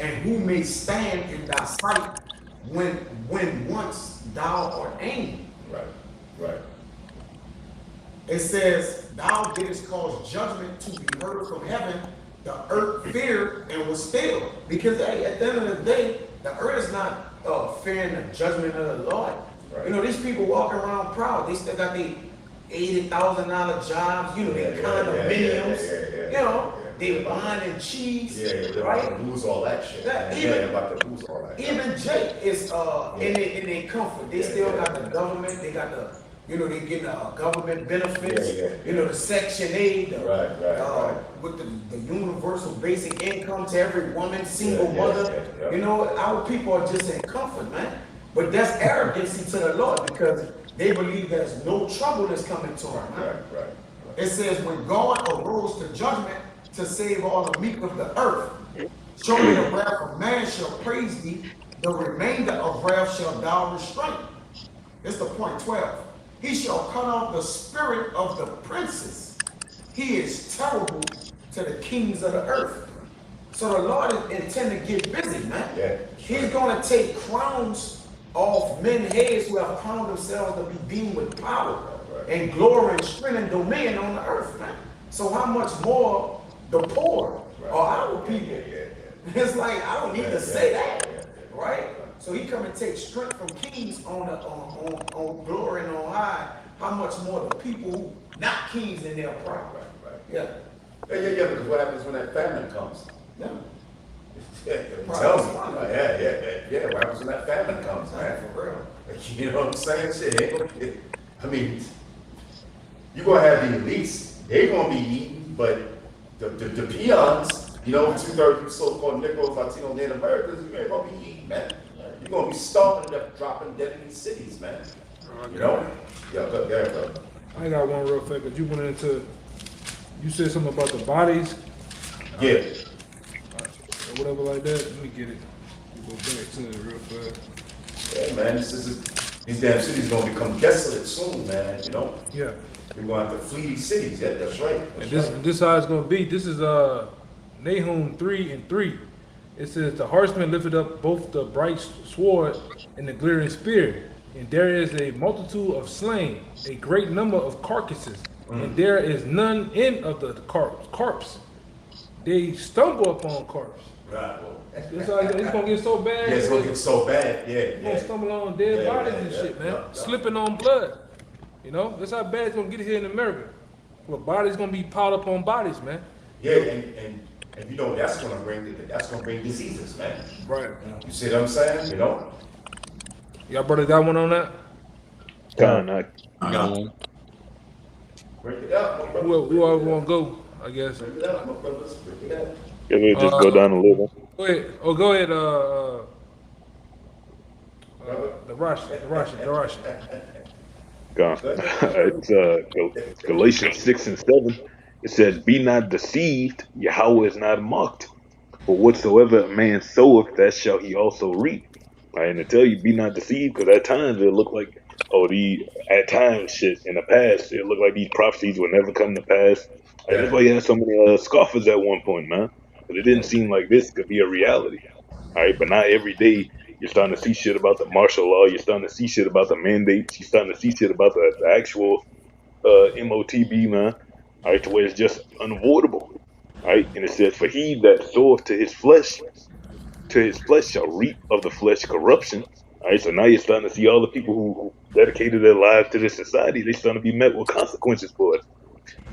and who may stand in thy sight when once thou art angry. Right. It says, thou didst cause judgment to be heard from heaven, the earth feared and was still. Because hey, at the end of the day, the earth is not fearing the judgment of the Lord. Right. These people walking around proud. They still got their $80,000 jobs, they condominiums, they buying and cheese. They're right? about to lose all that shit. Even about to lose all that. Even Jake is in their comfort. They still got the government. They got the they getting government benefits. The Section 8, with the universal basic income to every woman, single mother. Our people are just in comfort, man. But that's arrogancy to the Lord because they believe there's no trouble that's coming to them. Right. It says, when God arose to judgment to save all the meek of the earth, surely the wrath of man shall praise thee, the remainder of wrath shall thou restrain. It's the point 12. He shall cut off the spirit of the princes. He is terrible to the kings of the earth. So the Lord intends to get busy, man. Yeah, He's going to take crowns off men's heads who have crowned themselves to be deemed with power and glory and strength and dominion on the earth, man. So how much more the poor or our people? It's like, I don't need to say that, right? So he come and take strength from kings on glory and on high. How much more the people who not kings in their pride? Yeah. Because what happens when that famine comes? Yeah. Tell me. What happens when that famine comes, man? For real. You know what I'm saying? Shit. I mean, you're gonna have the elites. They're gonna be eating, but the peons, 2/3 so-called Negroes, Latino, Native Americans, you ain't gonna be eating, man. You're gonna be starving and dropping dead in these cities, man. Yeah, go ahead, brother. I got one real quick, but you said something about the bodies. Yeah. Or whatever like that. Let me get it. We'll go back to it real fast. Yeah, man, these damn cities gonna become desolate soon, man, Yeah. We're gonna have to flee these cities. Yeah, that's right. This how it's gonna be. This is Nahum 3:3. It says the horseman lifted up both the bright sword and the glittering spear, and there is a multitude of slain, a great number of carcasses, and there is none end of the corpse. They stumble upon corpse. Right. It's gonna get so bad. Yeah, it's gonna get so bad. You're gonna stumble on dead bodies and shit, man. Slipping on blood. That's how bad it's gonna get here in America. Well, bodies gonna be piled up on bodies, man. Yeah, and that's gonna bring diseases, man. Right. You see what I'm saying? Y'all brother got one on that? I got one. Break it out, my brother. Whoever wanna go, I guess. Break it out, my brothers. Break it out. Yeah, we just go down a little. Go ahead. Oh, go ahead. The Russian. Gone. It's Galatians 6:7. It says, "Be not deceived; Yahweh is not mocked. For whatsoever a man soweth, that shall he also reap." And to tell you, be not deceived, because at times it look like, at times shit in the past, it looked like these prophecies would never come to pass. And that's why you had so many scoffers at one point, man. But it didn't seem like this could be a reality. All right, but not every day You're starting to see shit about the martial law. You're starting to see shit about the mandates. You're starting to see shit about the actual MOTB, man. All right, to where it's just unavoidable. All right, and it says, "For he that soweth to his flesh shall reap of the flesh corruption." All right, so now you're starting to see all the people who dedicated their lives to this society. They're starting to be met with consequences for it.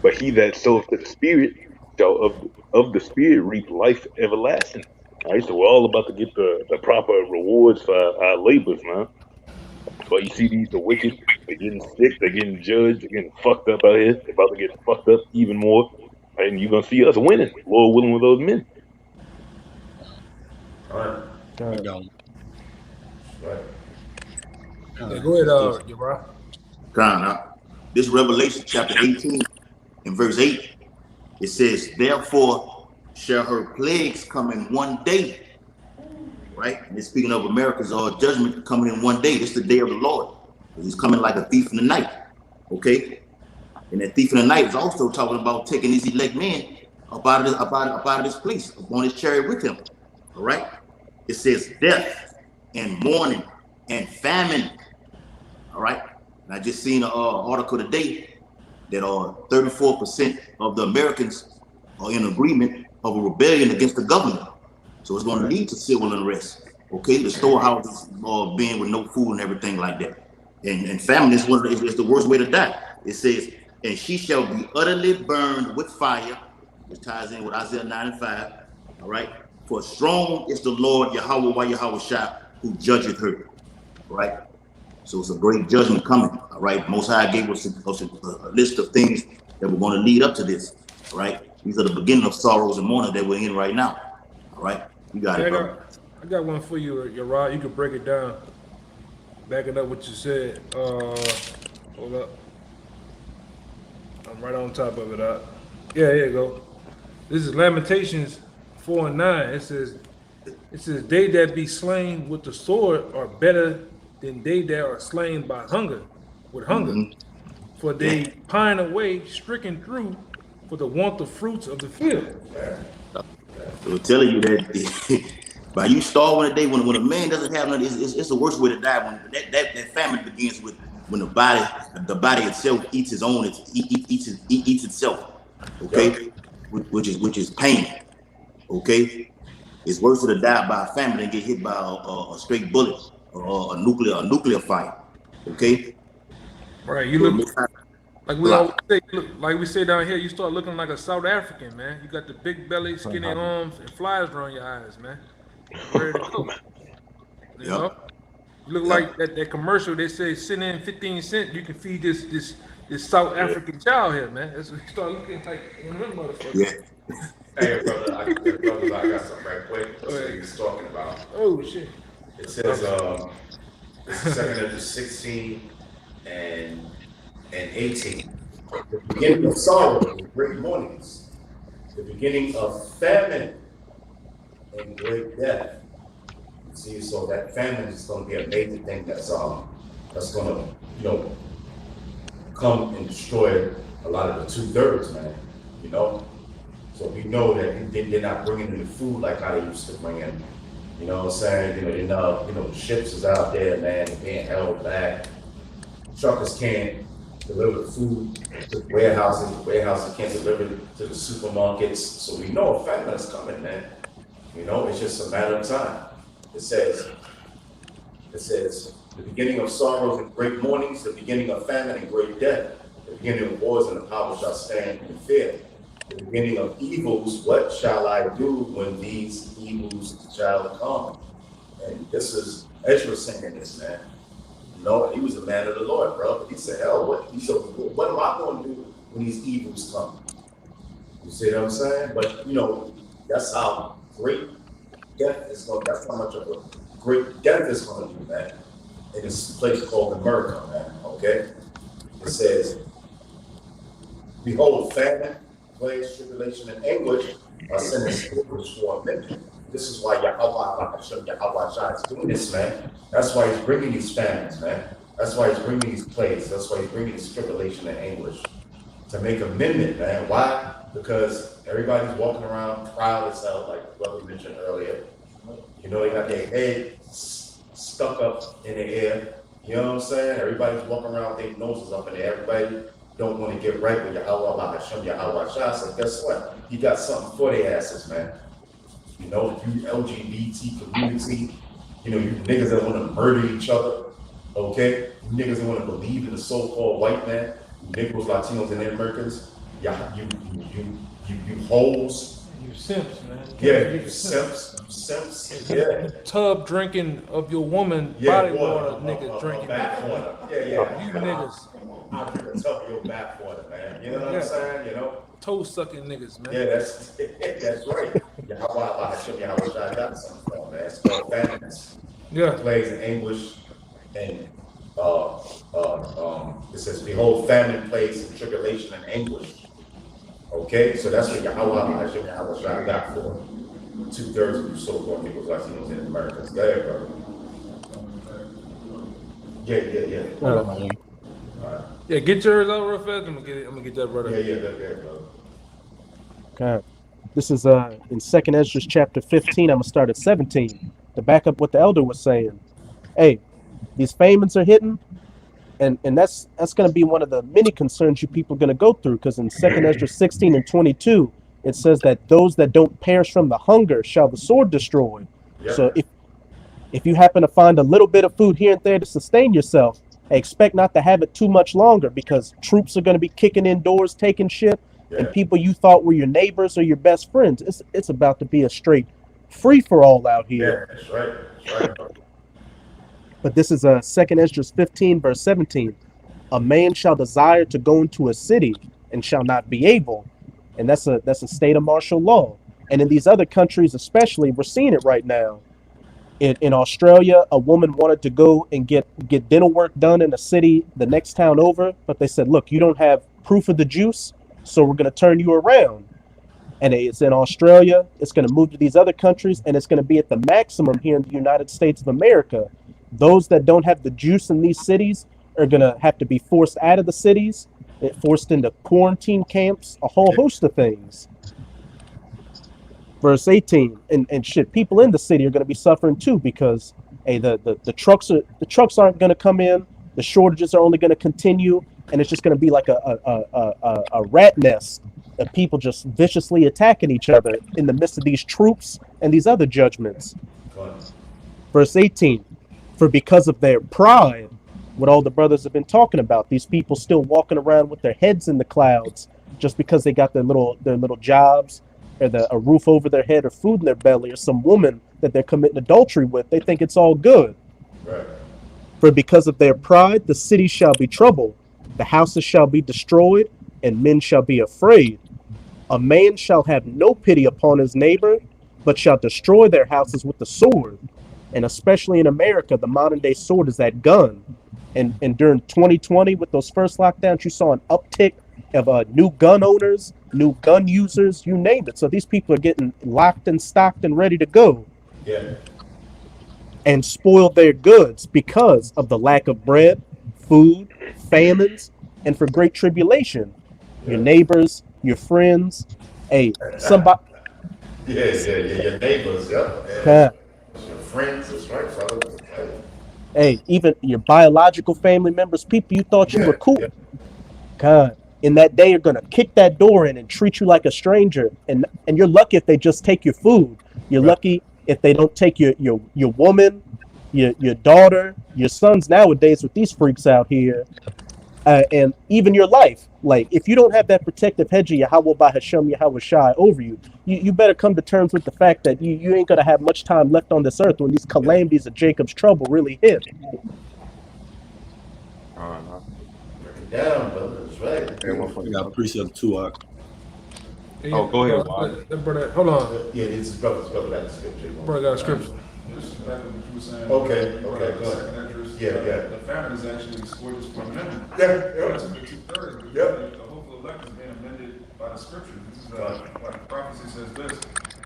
But he that soweth to the Spirit shall of the Spirit reap life everlasting. All right, so we're all about to get the proper rewards for our labors, man. But you see the wicked, they're getting sick, they're getting judged, they're getting fucked up out here. They're about to get fucked up even more. And you're going to see us winning, Lord willing, with those men. All right. I got one. Right. Yeah, go ahead, Uriah. This Revelation chapter 18 and verse 8, it says, "Therefore shall her plagues come in one day." Right? And it's speaking of America's judgment coming in one day. This is the day of the Lord. He's coming like a thief in the night. Okay? And that thief in the night is also talking about taking these elect men up out of this place, upon his chariot with him. All right? It says death and mourning and famine. All right? And I just seen an article today that 34% of the Americans are in agreement of a rebellion against the government. So it's going to lead to civil unrest. Okay, the storehouses being with no food and everything like that. And famine is the worst way to die. It says, "And she shall be utterly burned with fire," which ties in with Isaiah 9 and 5. All right, "For strong is the Lord Yahweh Shah, who judgeth her." All right. So it's a great judgment coming. All right. Most High gave us a list of things that were going to lead up to this. All right. These are the beginning of sorrows and mourning that we're in right now. All right. You got it, bro. I got one for you, Uriah. You can break it down. Backing up what you said. Hold up. I'm right on top of it. Yeah, here you go. This is Lamentations 4 and 9. It says, "They that be slain with the sword are better than they that are slain by hunger, with hunger. For they pine away, stricken through, for the want of fruits of the field." So we're telling you that by you starving a day, when a man doesn't have nothing, it's the worst way to die. When that famine begins with when the body itself eats its own, eats itself. Okay, which is pain. Okay, it's worse to die by a famine than get hit by a straight bullet or a nuclear fire. Okay, Right. You look like we always say. Like we say down here, you start looking like a South African, man. You got the big belly, skinny arms, and flies around your eyes, man. Ready to go. You know? You look like that commercial. They say send in 15 cents, you can feed this South African child here, man. That's what you start looking like one of them motherfuckers. Yeah. Hey, brother, I got something right quick. That's what he was talking about. Oh shit. It says, this is 2 16 and 18. "The beginning of sorrow and great mournings, the beginning of famine and great death." See, so that famine is going to be a major thing that's going to, come and destroy a lot of the 2/3, man. So we know that they're not bringing in the food like how they used to bring in. You know what I'm saying? The ships is out there, man, being held back. Truckers can't deliver the food to the warehouses. The warehouses can't deliver it to the supermarkets. So we know a famine is coming, man. It's just a matter of time. It says, "The beginning of sorrows and great mournings, the beginning of famine and great death, the beginning of wars and the power shall stand in fear. The beginning of evils, what shall I do when these evils shall come?" And this is Ezra saying this, man. He was a man of the Lord, bro. But he said, what am I going to do when these evils come? You see what I'm saying? But, that's how great death is going. That's how much of a great death is going to do, man. In this place called America, man. Okay? It says, "Behold, famine, plagues, tribulation, and anguish are sent as anguish for a minute." This is why Yahweh Shai is doing this, man. That's why he's bringing these famines, man. That's why he's bringing these plagues. That's why he's bringing this tribulation and anguish. To make amendment, man. Why? Because everybody's walking around proud as hell, like the brother mentioned earlier. They got their head stuck up in the air. You know what I'm saying? Everybody's walking around with their noses up in the air. Everybody don't want to get right with Yahweh Hashem, Yahweh Shah. So guess what? He got something for their asses, man. You know, you LGBT community, you know, you niggas that want to murder each other, okay? You niggas that want to believe in the so-called white man, you Negroes, Latinos, and Americans, you hoes. You simps, man. Yeah, you simps, yeah. Tub drinking of your woman body water, nigga drinking. Back water. Yeah. You niggas. I drink a tub of your back water, man. You know what I'm saying? You know? Toe sucking niggas, man. Yeah, that's right. Yahweh Hashem, Yahweh Shai got something for, man. It's called famines. Yeah. It plays in English, and it says, behold, famine plays in tribulation in English. Okay, so that's what Yahweh Hashem, Yahweh Shai got for 2/3 of you so-called Negroes, Latinos, and Americans. Go ahead, brother. Yeah. Uh, Yeah, get yours out real fast. I'm gonna get that brother. Yeah, brother. Okay. This is in 2nd Ezra chapter 15. I'm gonna start at 17 to back up what the elder was saying. Hey, these famines are hitting, and that's gonna be one of the many concerns you people are gonna go through, because in 2nd Ezra 16 and 22 it says that those that don't perish from the hunger shall the sword destroy. Yep. So if you happen to find a little bit of food here and there to sustain yourself, expect not to have it too much longer, because troops are going to be kicking in doors, taking shit, and people you thought were your neighbors or your best friends. It's about to be a straight free-for-all out here. Yeah, that's right. But this is 2nd Ezra 15, verse 17. A man shall desire to go into a city and shall not be able. And that's a state of martial law. And in these other countries especially, we're seeing it right now. In Australia, a woman wanted to go and get dental work done in a city the next town over, but they said, look, you don't have proof of the juice, so we're going to turn you around. And it's in Australia, it's going to move to these other countries, and it's going to be at the maximum here in the United States of America. Those that don't have the juice in these cities are going to have to be forced out of the cities, forced into quarantine camps, a whole host of things. Verse 18, and shit, people in the city are going to be suffering too, because hey, the trucks aren't going to come in, the shortages are only going to continue, and it's just going to be like a rat nest of people just viciously attacking each other in the midst of these troops and these other judgments. Verse 18, for because of their pride, what all the brothers have been talking about, these people still walking around with their heads in the clouds just because they got their little jobs, or a roof over their head, or food in their belly, or some woman that they're committing adultery with. They think it's all good. Right. For because of their pride, the city shall be troubled, the houses shall be destroyed, and men shall be afraid. A man shall have no pity upon his neighbor, but shall destroy their houses with the sword. And especially in America, the modern day sword is that gun. And during 2020, with those first lockdowns, you saw an uptick of new gun owners, new gun users, you name it. So these people are getting locked and stocked and ready to go. Yeah. And spoil their goods because of the lack of bread, food, famines, and for great tribulation. Your neighbors, your friends, hey, somebody. Yeah, your neighbors, yeah. Your friends, that's right, brother. Hey, even your biological family members, people you thought you were cool. God, in that day, you're gonna kick that door in and treat you like a stranger. And you're lucky if they just take your food. You're lucky if they don't take your woman, your daughter, your sons nowadays with these freaks out here, and even your life. Like, if you don't have that protective hedge of Yahweh by Hashem, Yahweh Shai over you, you better come to terms with the fact that you ain't gonna have much time left on this earth when these calamities of Jacob's trouble really hit. Down, brother. That's right. You got a precept too, Oh, go ahead, Wad. Brother, hold on. Yeah, it's brother got the scripture. Brother got a scripture. Just back to what you were saying. Okay, go The ahead. second address, Yeah. The famine is actually scourges for amendment. Yeah. That's the 2/3. Yep. The hopeful elect is being amended by the scripture. This is like the prophecy says this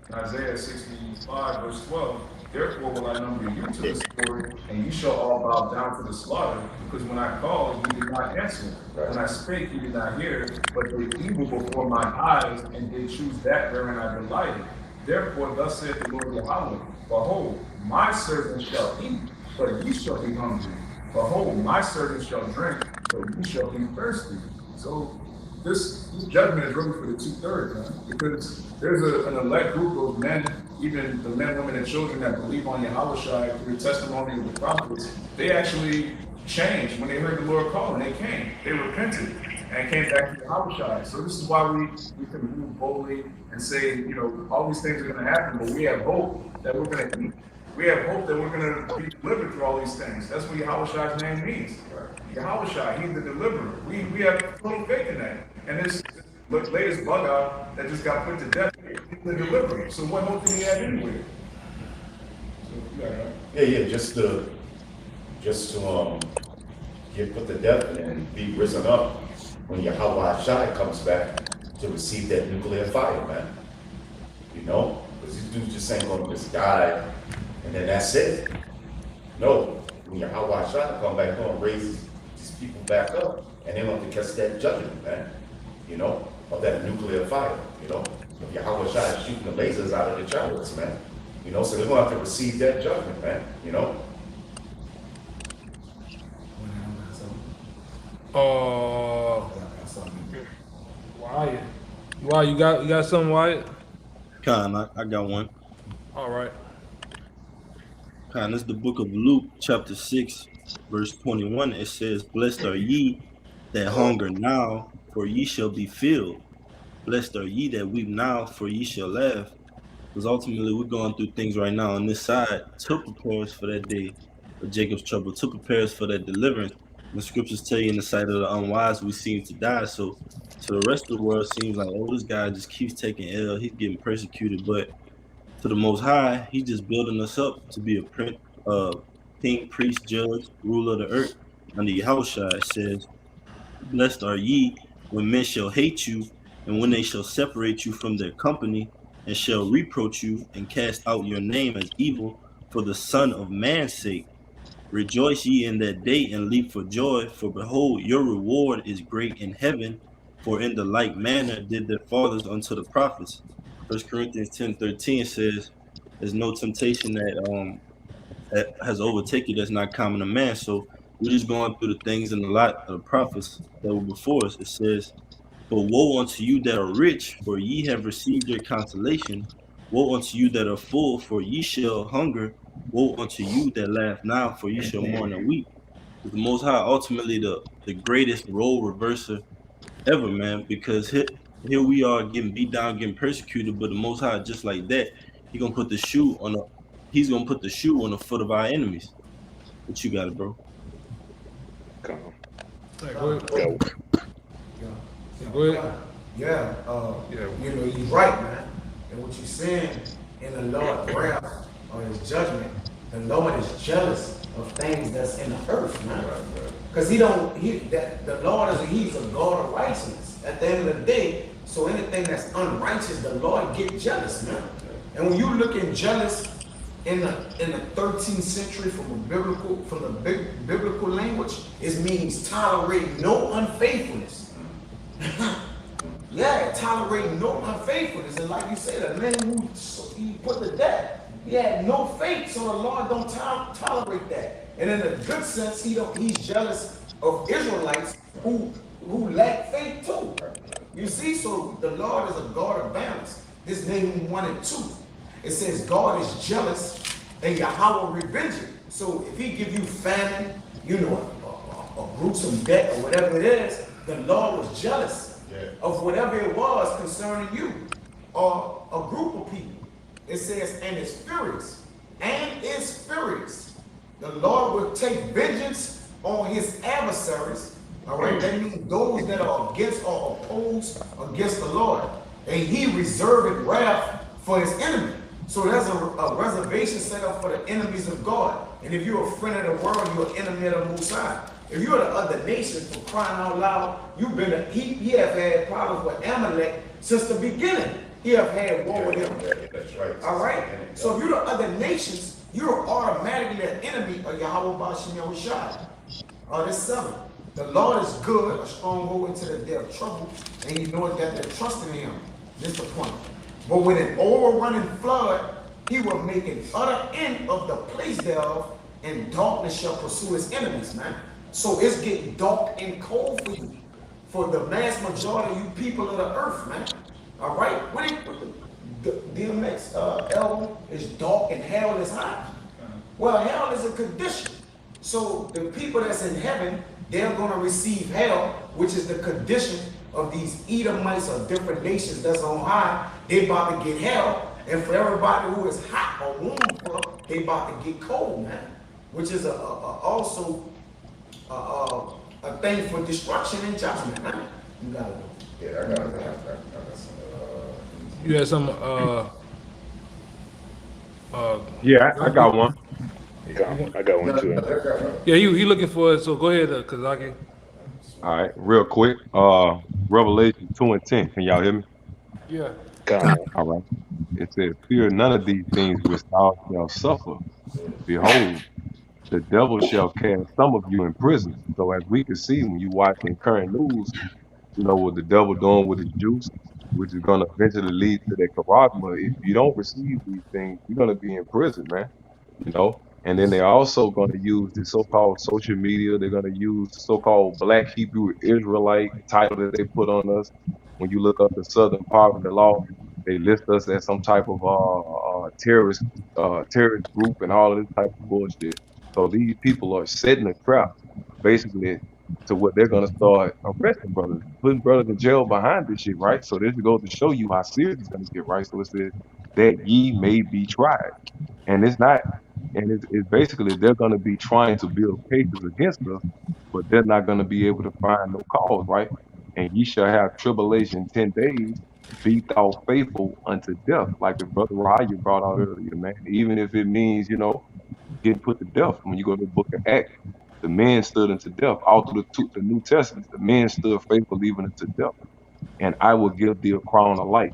in Isaiah 65, verse 12. Therefore will I number you to the sword, and you shall all bow down to the slaughter. Because when I called, you did not answer. When I spake, you did not hear. But did evil before my eyes, and did choose that wherein I delighted. Therefore, thus saith the Lord Yahweh, behold, my servant shall eat, but ye shall be hungry. Behold, my servant shall drink, but ye shall be thirsty. So this judgment is really for the 2/3, man, because there's an elect group of men, even the men, women, and children that believe on Yahweh through the testimony of the prophets. They actually changed when they heard the Lord calling. They came, they repented, and came back to Yahweh. So this is why we can move boldly and say, you know, all these things are going to happen, but we have hope that we're going to eat. We have hope that we're going to be delivered through all these things. That's what Yahweh's name means. Yahweh, he's the deliverer. We have total faith in that. And this latest bug out that just got put to death, he's the deliverer. So what hope do we have anyway? So, Yeah, just to get put to death and be risen up when Yahweh Shai comes back to receive that nuclear fire, man. You know, because these dudes just ain't gonna just die and then that's it. No, when Yahweh Shai come back, gonna raise these people back up and they're gonna catch that judgment, man. You know, of that nuclear fire. You know, if Yahweh Shai is shooting the lasers out of the chariots, man. You know, so they're gonna have to receive that judgment, man. You know. Wyatt, you got something, Wyatt? I got one. All right. This is the book of Luke, chapter 6, verse 21. It says, "Blessed are ye that hunger now, for ye shall be filled. Blessed are ye that weep now, for ye shall laugh." Because ultimately we're going through things right now on this side to prepare us for that day of Jacob's trouble, to prepare us for that deliverance. And the scriptures tell you, in the sight of the unwise, we seem to die. So to the rest of the world, seems like, oh, this guy just keeps taking L. He's getting persecuted. But to the Most High, he's just building us up to be a king, priest, judge, ruler of the earth. Under Yahushua, it says, "Blessed are ye when men shall hate you, and when they shall separate you from their company, and shall reproach you, and cast out your name as evil for the Son of Man's sake. Rejoice ye in that day, and leap for joy, for behold, your reward is great in heaven, for in the like manner did their fathers unto the prophets." 1 Corinthians 10:13 says, "There's no temptation that has overtaken that's not common to man." So we're just going through the things in the lot of the prophets that were before us. It says, "But woe unto you that are rich, for ye have received your consolation. Woe unto you that are full, for ye shall hunger. Woe unto you that laugh now, for ye shall mourn and weep." The Most High, ultimately the greatest role reverser ever, man, because here we are getting beat down, getting persecuted, but the Most High, just like that, he's gonna put the shoe on the foot of our enemies. What you got it, bro? Come Hey, go ahead. on. Go ahead. Yeah, you know, you're right, man. And what you're saying in the Lord's wrath or his judgment, the Lord is jealous of things that's in the earth, man. Because the Lord he's a God of righteousness at the end of the day. So anything that's unrighteous, the Lord get jealous, man. And when you look at jealous in the 13th century from the biblical language, it means tolerate no unfaithfulness. Yeah, tolerating no unfaithfulness. And like you said, a man who he put to death, he had no faith, so the Lord don't tolerate that. And in a good sense, he's jealous of Israelites who lack faith too. You see, so the Lord is a God of balance. This Nahum 1 and 2. It says God is jealous and Yahweh revenging. So if he give you famine, you know, a gruesome death or whatever it is, the Lord was jealous of whatever it was concerning you or a group of people. It says, and is furious. And is furious. The Lord will take vengeance on his adversaries. All right, that means those that are against or opposed against the Lord. And he reserved wrath for his enemy. So there's a reservation set up for the enemies of God. And if you're a friend of the world, you're an enemy of the Most High. If you're the other nations, for crying out loud, he have had problems with Amalek since the beginning. He have had war with him. That's right. All right? So if you're the other nations, you're automatically an enemy of Yahweh Ba'ashem Yahushua. This 7. The Lord is good, a stronghold into the day of trouble, and you know that they're trusting in him. This is the point. But with an overrunning flood, he will make an utter end of the place thereof, and darkness shall pursue his enemies, man. So it's getting dark and cold for you, for the mass majority of you people of the earth, man. All right? What the DMX album is dark and hell is hot. Well, hell is a condition. So the people that's in heaven, they're going to receive hell, which is the condition of these Edomites or different nations that's on high. They about to get hell. And for everybody who is hot or warm, they about to get cold, man. Which is also a thing for destruction and judgment, man. You got it. Yeah, I got some. You had some. Yeah, I got one. I got one too. Yeah, he looking for it. So go ahead, Kazaki. All right, real quick. Revelation 2:10. Can y'all hear me? Yeah. All right. It says, "Fear none of these things which thou shalt suffer. Behold, the devil shall cast some of you in prison." So as we can see when you watching current news, you know what the devil doing with his juice, which is gonna eventually lead to that charagma. If you don't receive these things, you're gonna be in prison, man. You know. And then they're also going to use the so-called social media. They're going to use the so-called Black Hebrew Israelite title that they put on us. When you look up the Southern Poverty Law, they list us as some type of terrorist group and all of this type of bullshit. So these people are setting a trap, basically, to what they're going to start arresting brothers, putting brothers in jail behind this shit, right? So this goes to show you how serious it's going to get, right? So it says that ye may be tried, and it's not. And it's basically they're going to be trying to build cases against us, but they're not going to be able to find no cause, right? And ye shall have tribulation 10 days, be thou faithful unto death, like the brother Raya brought out earlier, man. Even if it means, getting put to death. When you go to the book of Acts, the men stood unto death. All through the New Testament, the men stood faithful even unto death. And I will give thee a crown of life.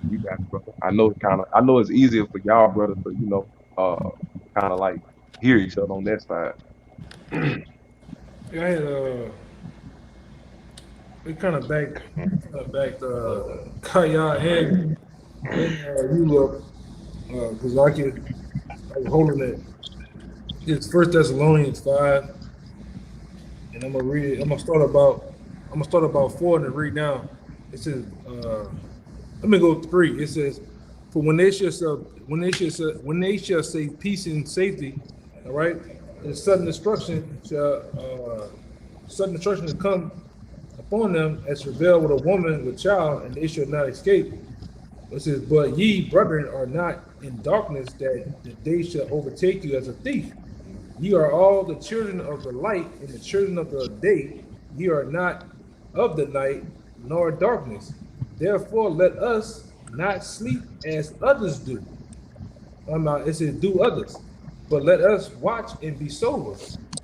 You got it, brother. I know it's easier for y'all, brother, to, kind of like hear each other on that side. Yeah, I had we kind of backed Kaya and you up because I was holding it. It's 1 Thessalonians 5, and I'm gonna read it. I'm gonna start about 4 and then read down. It says, let me go 3. It says, "For when they shall say peace and safety, all right, and sudden destruction shall come upon them as travail with a woman with child, and they shall not escape." It says, "But ye, brethren, are not in darkness, that the day shall overtake you as a thief. Ye are all the children of the light and the children of the day. Ye are not of the night nor darkness. Therefore let us not sleep as others do." It says, "Do others, but let us watch and be sober.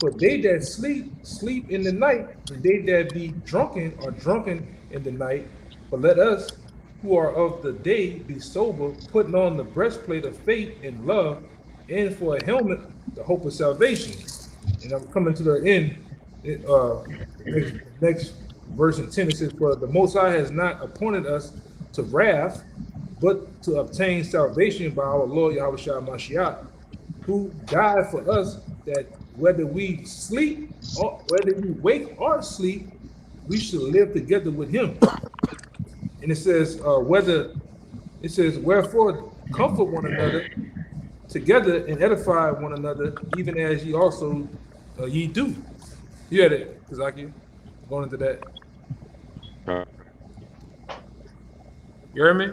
For they that sleep, sleep in the night, and they that be drunken are drunken in the night. But let us who are of the day be sober, putting on the breastplate of faith and love, and for a helmet, the hope of salvation." And I'm coming to the end. Next verse in 10, it says, "For the Most High has not appointed us to wrath, but to obtain salvation by our Lord Yahushua Mashiach, who died for us, that whether we sleep or whether we wake or sleep, we shall live together with him." And it says, "Wherefore comfort one another together and edify one another, even as ye also ye do." You had it, Kazaki, going into that. You heard me?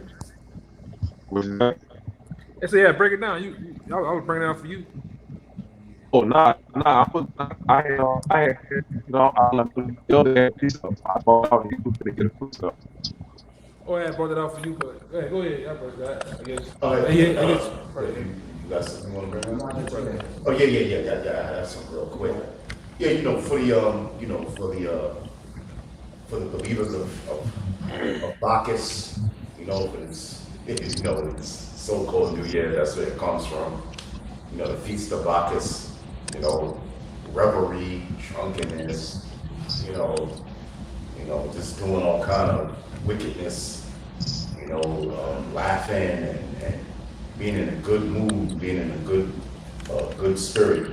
What is that? I said, yeah, break it down. I was bringing it out for you. Oh, nah. I had, the other had piece of. I bought out you to get a food stuff. Oh, yeah, I brought it out for you, but go ahead. I brought that, I guess. You got something you want to bring up? Oh yeah. I have something real quick. Yeah, for the believers of Bacchus, it's so-called New Year. That's where it comes from. The feast of Bacchus. Revelry, drunkenness. Just doing all kind of wickedness. laughing and being in a good mood, being in a good spirit.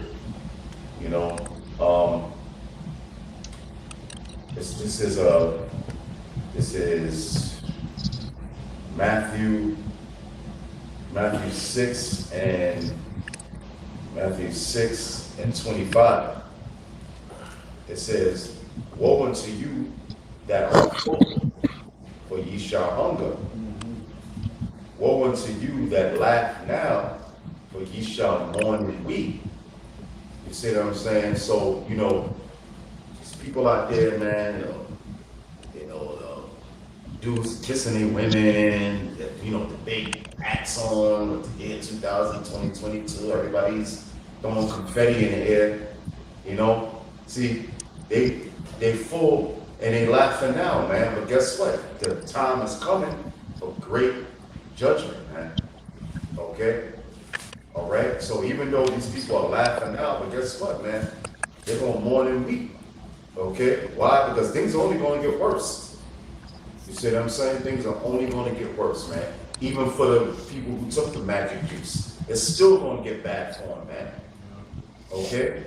This is Matthew 6 and 25. It says, "Woe unto you that are full, for ye shall hunger. Woe unto you that laugh now, for ye shall mourn and weep." You see what I'm saying? So, these people out there, man, dudes kissing their women, the big hats on with the year 2022, everybody's throwing confetti in the air, See, they full and they laughing now, man, but guess what? The time is coming for great judgment, man, okay? All right, so even though these people are laughing now, but guess what, man? They're gonna mourn and weep, okay? Why? Because things are only gonna get worse. You see what I'm saying? Things are only gonna get worse, man. Even for the people who took the magic juice, it's still gonna get bad for them, man. Okay?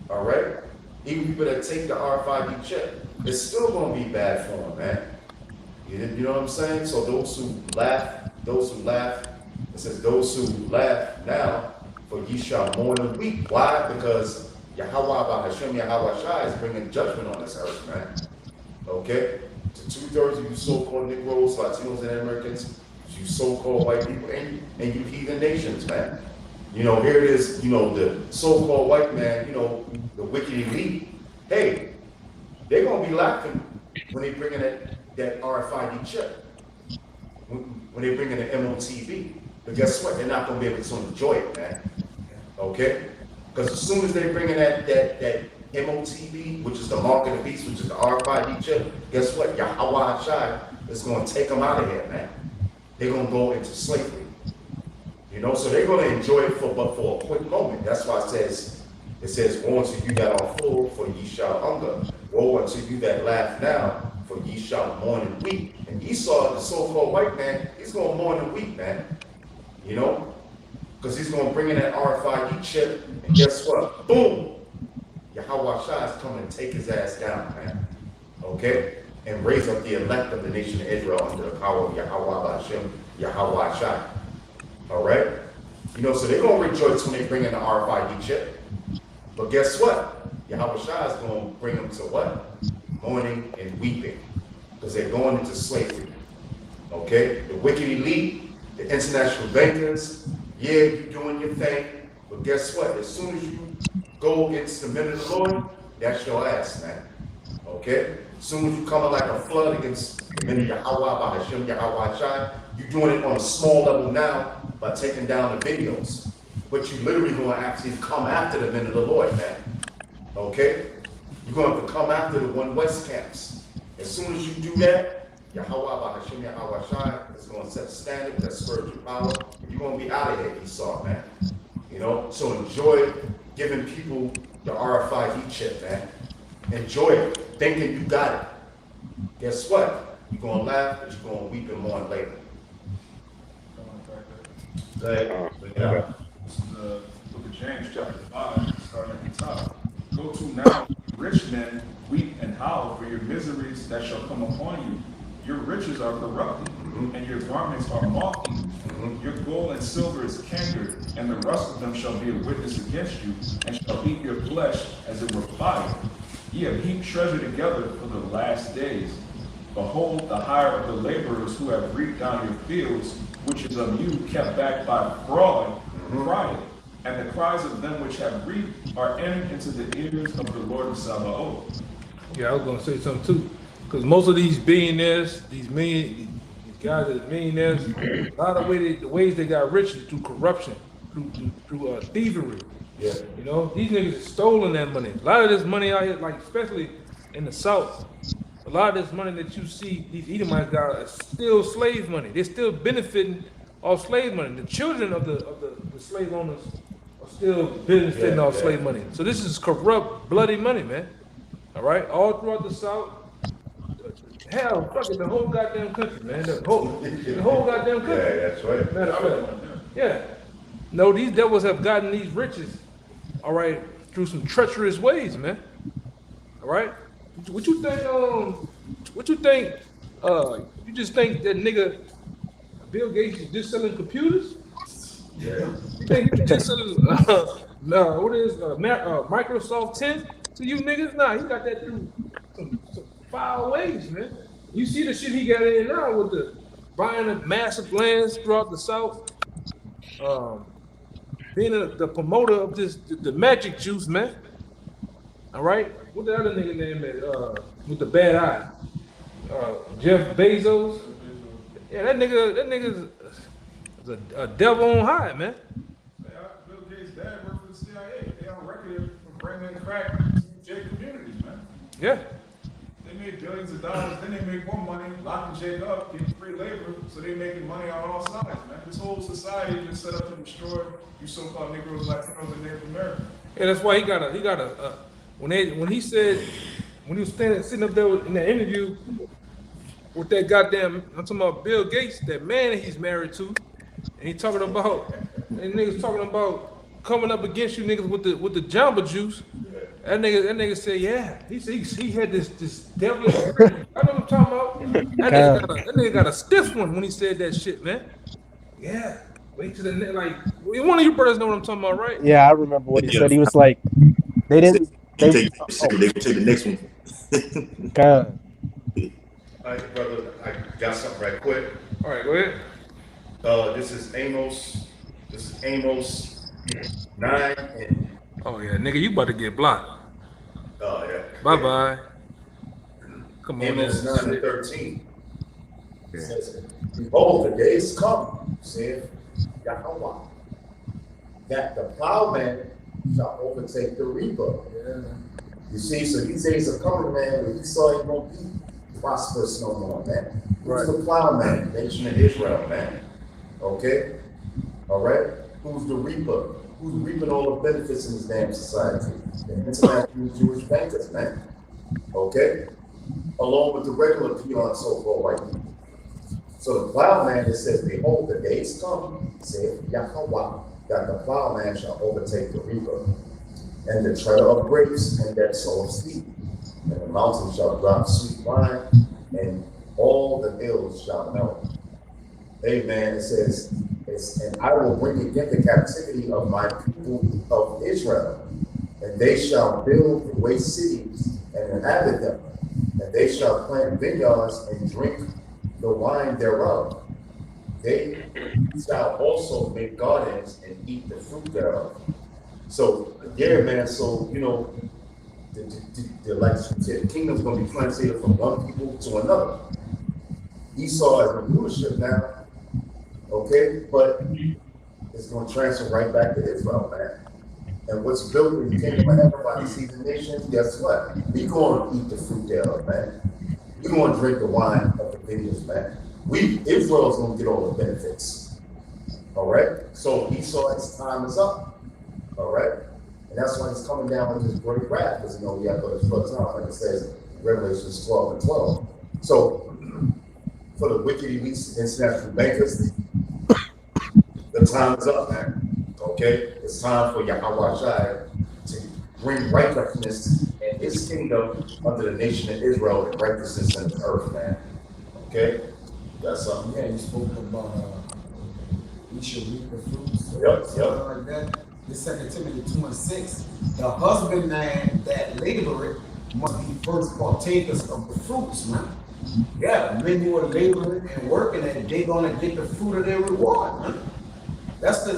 All right? Even people that take the RFID chip, it's still gonna be bad for them, man. You know what I'm saying? So those who laugh, it says, "Those who laugh now, for ye shall mourn and weep." Why? Because Yahweh Hashem Yahweh Shai is bringing judgment on this earth, man. Okay? To 2/3 of you so-called Negroes, Latinos, and Americans, you so-called white people, and you heathen nations, man. Here it is, the so-called white man, the wicked elite. Hey, they're gonna be laughing when they bring in that RFID chip, when they bring in the MOTV. But guess what? They're not gonna be able to enjoy it, man. Okay? Because as soon as they bring in that MOTV, which is the mark of the beast, which is the RFID chip, guess what? Yahweh Shai is gonna take them out of here, man. They're gonna go into slavery. So they're gonna enjoy it for a quick moment. That's why it says, "Woe unto you that are full, for ye shall hunger. Woe unto you that laugh now, for ye shall mourn and weep." And Esau, the so-called white man, he's gonna mourn and weep, man. Because he's gonna bring in that RFID chip, and guess what? Boom! Yahweh Shai is coming and take his ass down, man. Okay? And raise up the elect of the nation of Israel under the power of Yahweh Hashem, Yahweh Shai. All right? So they're going to rejoice when they bring in the RFID chip. But guess what? Yahweh Shai is going to bring them to what? Mourning and weeping. Because they're going into slavery. Okay? The wicked elite, the international bankers, yeah, you're doing your thing. But guess what? As soon as you go against the men of the Lord, that's your ass, man. Okay? As soon as you come like a flood against the men of Yahweh, Hashem, Yahweh Shai, you're doing it on a small level now by taking down the videos. But you literally going to actually come after the men of the Lord, man. Okay? You're going to have to come after the One West camps. As soon as you do that, Yahweh, Hashem, Yahweh Shai is going to set a standard with that spiritual power. And you're going to be out of here, Esau, man. So enjoy giving people the RFID chip, man. Enjoy it, thinking you got it. Guess what? You're going to laugh, but you're going to weep and mourn later. Book of James, chapter 5, starting at the top. "Go to now, rich men, weep and howl for your miseries that shall come upon you. Your riches are corrupted, and your garments are moth-eaten. Your gold and silver is cankered, and the rust of them shall be a witness against you, and shall eat your flesh as it were fire. Ye have heaped treasure together for the last days. Behold, the hire of the laborers who have reaped down your fields, which is of you kept back by fraud, crieth, and the cries of them which have reaped are entered into the ears of the Lord of Sabaoth." Yeah, I was gonna say something too, because most of these billionaires, these guys that are millionaires, a lot of the ways they got rich is through corruption, through thievery. Yeah. These niggas have stolen that money. A lot of this money out here, like especially in the South, a lot of this money that you see these Edomites got is still slave money. They're still benefiting off slave money. The children of the slave owners are still benefiting off slave money. So this is corrupt, bloody money, man. All right, all throughout the South, Hell, fuck it, the whole goddamn country, man. The whole goddamn country. Yeah, that's right. Matter of fact, yeah. No, these devils have gotten these riches, all right, through some treacherous ways, man. All right. What you think? What you think? You just think that nigga Bill Gates is just selling computers? Yeah. You think he's just selling? Microsoft 10 to you niggas? Nah, he got that through some foul ways, man. You see the shit he got in now with the buying of massive lands throughout the South. Being the promoter of the magic juice, man. All right, what the other nigga name is? With the bad eye, Jeff Bezos. Yeah, that nigga's a devil on high, man. Bill Gates' dad worked for the CIA. They on record for bringing crack to J communities, man. Yeah. They made billions of dollars, then they make more money, locking Jake up, getting free labor, so they making money on all sides, man. This whole society is just set up to destroy you so-called Negroes, Latinos, and Native Americans. Yeah, that's why he got a when he was sitting up there in that interview with that goddamn, I'm talking about Bill Gates, that man that he's married to, and he talking about, and niggas talking about coming up against you niggas with the Jamba Juice. That nigga said, yeah. He said he had this devilish. I know what I'm talking about. That nigga got a stiff one when he said that shit, man. Yeah. Wait till the like one of you brothers know what I'm talking about, right? Yeah, I remember what he said. He was like, they didn't. They take the next one. God. All right, brother, I got something right quick. All right, go ahead. This is Amos 9 and Oh yeah, nigga, you about to get blocked. yeah. Bye. Come on, Amos man. 9 and 13. It says, behold, the days come, saith Yahweh, that the plowman shall overtake the reaper. Yeah. You see, so these days are coming, man, when he saw he won't be prosperous no more, man. Who's the plowman? Nation of Israel, man. Okay? All right? Who's the reaper? Who's reaping all the benefits in this damn society? The international Jewish bankers, man. Okay? Along with the regular peon so-called white people. So the plowman, it says, behold, the days come, saith Yahweh, that the plowman shall overtake the reaper, and the treader of grapes, and that sow of seed. And the mountain shall drop sweet wine, and all the hills shall melt. Amen. It says, and I will bring again the captivity of my people of Israel, and they shall build the waste cities and inhabit them, and they shall plant vineyards and drink the wine thereof. They shall also make gardens and eat the fruit thereof. So, yeah, man, so, you know, like the kingdom's going to be translated from one people to another. Esau is in rulership now, okay, but it's going to transfer right back to Israel, man. And what's built in the kingdom of heaven by these heathen nations, guess what? We going to eat the fruit thereof, man. We going to drink the wine of the vineyards, man. Israel's going to get all the benefits. All right? So Esau, his time is up. All right? And that's why he's coming down with this great wrath, because, you know, we have to flood time, like it says in Revelations 12 and 12. So, for the wicked elites, international bankers, the time is up, man. Okay? It's time for Yahweh Shai to bring righteousness and his kingdom under the nation of Israel and righteousness in the earth, man. Okay? That's something. Yeah, you spoke about we should reap the fruits. Yep. Like that. This 2 Timothy 2 and 6. The husbandman that laboreth must be first partakers of the fruits, man. Yeah, men who are laboring and working, and they're gonna get the fruit of their reward, man. That's the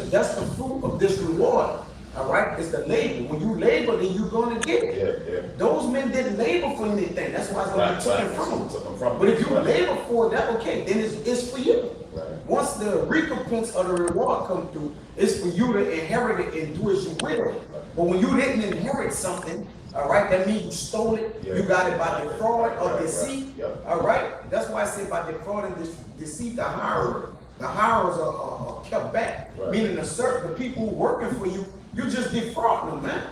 fruit of this reward. All right, it's the labor. When you labor, then you're gonna get it. Yeah. Those men didn't labor for anything. That's why it's gonna be taken from them. But if you labor for it, that's okay. Then it's for you. Right. Once the recompense of the reward come through, it's for you to inherit it and do as you will. But when you didn't inherit something, all right, that means you stole it. Yeah. You got it by defraud or Right. deceit. Yep. All right, that's why I say by defraud and deceit, the hirers are kept back. Right. Meaning the people who working for you, you just defraud them, man.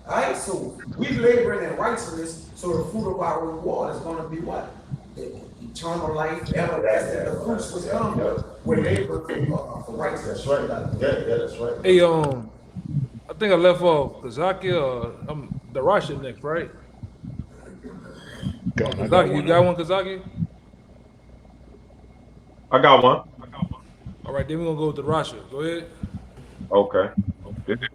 All right, so we laboring in righteousness, so the fruit of our reward is going to be what? eternal life, everlasting. The fruits was come when they were for righteousness. That's right. Yeah, that's right. Hey, I think I left off Kazaki or Darasha next, right? Kazaki, you got one, Kazaki? I got one. All right, then we're gonna go with Darasha. Go ahead. Okay. This is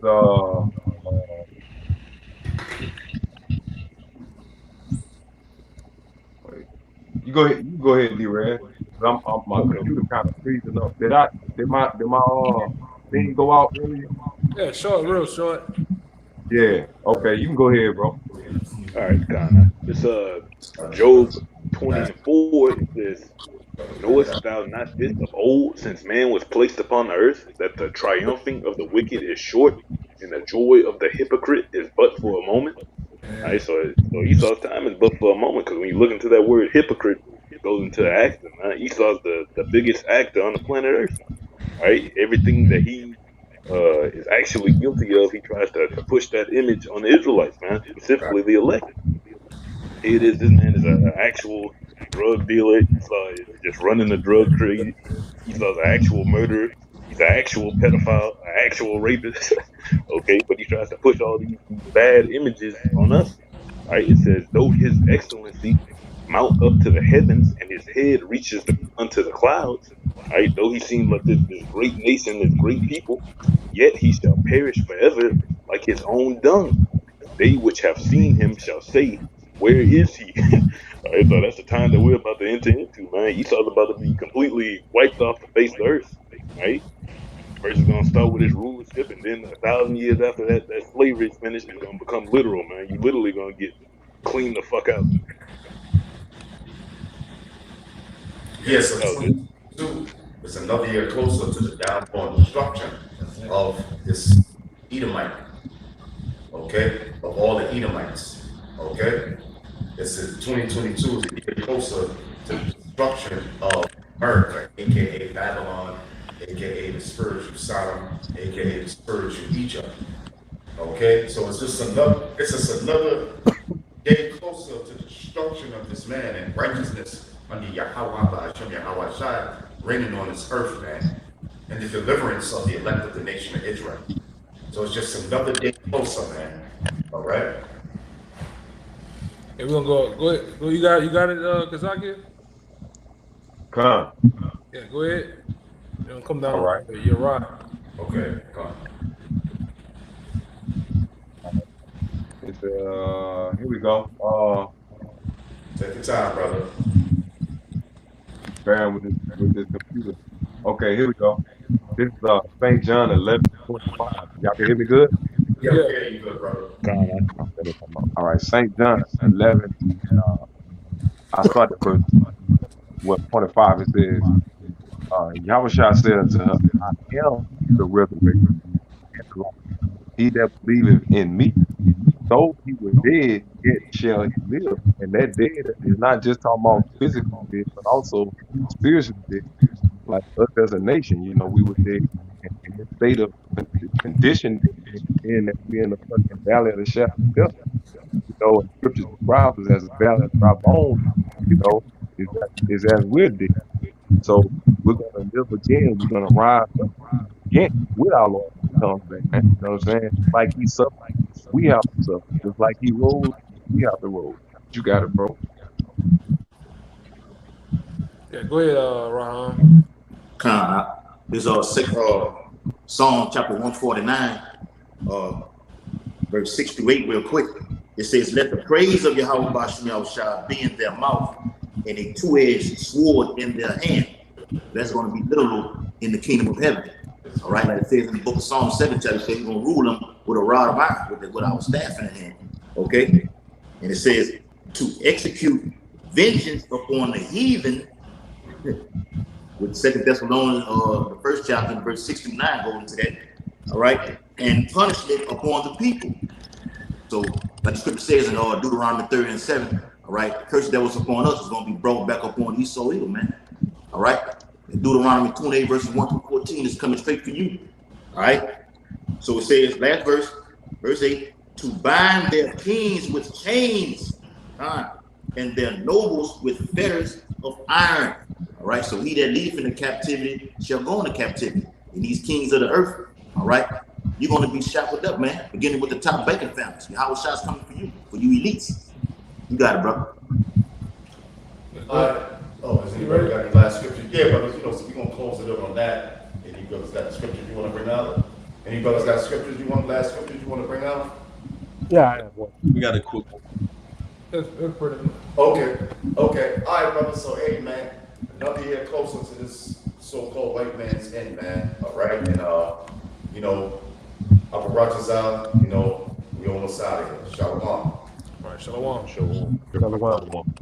wait. You go ahead, D-Red. My computer kind of freezing up. Did my thing go out earlier? Yeah, short, real short. Yeah. Okay, you can go ahead, bro. All right, Ghana. It's Job 20:4. It says, "Knowest thou not this of old, since man was placed upon the earth, that the triumphing of the wicked is short, and the joy of the hypocrite is but for a moment?" All right, so Esau's time is but for a moment, because when you look into that word hypocrite, it goes into the acting. Esau's the biggest actor on the planet Earth. All right, everything that he is actually guilty of, he tries to push that image on the Israelites, man, specifically the elect. Here it is, this man is an actual drug dealer. Esau is just running the drug trade. Esau's an actual murderer. He's an actual pedophile, an actual rapist. Okay, but he tries to push all these bad images on us. All right, it says, "Though his excellency mount up to the heavens, and his head reaches unto the clouds, all right, though he seems like this great nation, this great people, yet he shall perish forever like his own dung. They which have seen him shall say, where is he?" All right, so that's the time that we're about to enter into, man. Esau's about to be completely wiped off the face of the earth, right? First, it's gonna start with his rulership, and then 1,000 years after that, that slavery is finished, it's gonna become literal, man. You literally gonna get cleaned the fuck out. Yeah, so 22 is another year closer to the downfall and destruction of this Edomite. Okay, of all the Edomites. Okay, this is 2022 is a year closer to the destruction of America, aka Babylon, aka the spiritual Sodom, aka the spiritual Egypt. Okay, so it's just another day closer to the destruction of this man and righteousness under Yahweh by Hashem Yahweh Shai reigning on this earth, man, and the deliverance of the elect of the nation of Israel. So it's just another day closer, man. All right. Hey, we're gonna go ahead. Go, you got it, Kazaki? Come. Yeah, go ahead. You don't come down. All right. You're right. Okay, come. It's here we go. Take your time, brother. Bearing with this computer. Okay, here we go. This is St. John 11:25. Y'all can hear me good? Yeah, you good, brother. Okay, all right, St. John 11. I start at verse 25. It says, Yahushua said unto her, I am the resurrection and the life. He that believeth in me, though he was dead, yet shall he live. And that dead is not just talking about physical dead, but also spiritual dead. Like us as a nation, we were dead in this state of condition, and that we're in the fucking valley of the shadow of death. And scriptures describe us as a valley of dry bones, is as we're dead. So we're gonna live again, we're gonna rise up again with our Lord when he comes back, man. You know what I'm saying? Like he suffered, we have to suffer. Just like he rose, we have to roll. You got it, bro. Yeah, go ahead, Raham. This Psalm chapter 149, verse 6 to 8, real quick. It says, "Let the praise of Yahweh Bashim Yahushua be in their mouth and a two-edged sword in their hand." That's going to be literal in the kingdom of heaven. All right, like it says in the book of Psalm 7, chapter 6, we're going to rule them with a rod of iron, with our staff in the hand. Okay, and it says to execute vengeance upon the heathen. With 2 Thessalonians, the first chapter, verse 6 to 9, goes into that. All right, and punishment upon the people. So, like the scripture says in Deuteronomy 30:7, all right, the curse that was upon us is going to be brought back upon Esau, man. All right, and Deuteronomy 28, verses 1 through 14 is coming straight for you. All right, so it says, last verse, verse 8, to bind their kings with chains, and their nobles with fetters of iron. All right, so he that leadeth into captivity shall go into captivity. And these kings of the earth, all right, you're going to be shackled up, man, beginning with the top banking families. Yahweh Shah's coming for you elites. You got it, bro. Has anybody got any last scripture? Yeah, brothers, so we're going to close it up on that. Any brothers got the scriptures you want to bring out? Any brothers got scriptures last scriptures you want to bring out? Yeah, I have one. We got a quick one. That's pretty much. Okay. All right, brothers. So, hey, man, another year closer to this so-called white man's end, man. All right, and Upper Rochester, we almost out of here. Shalom. All right, shalom. Shalom. Shalom.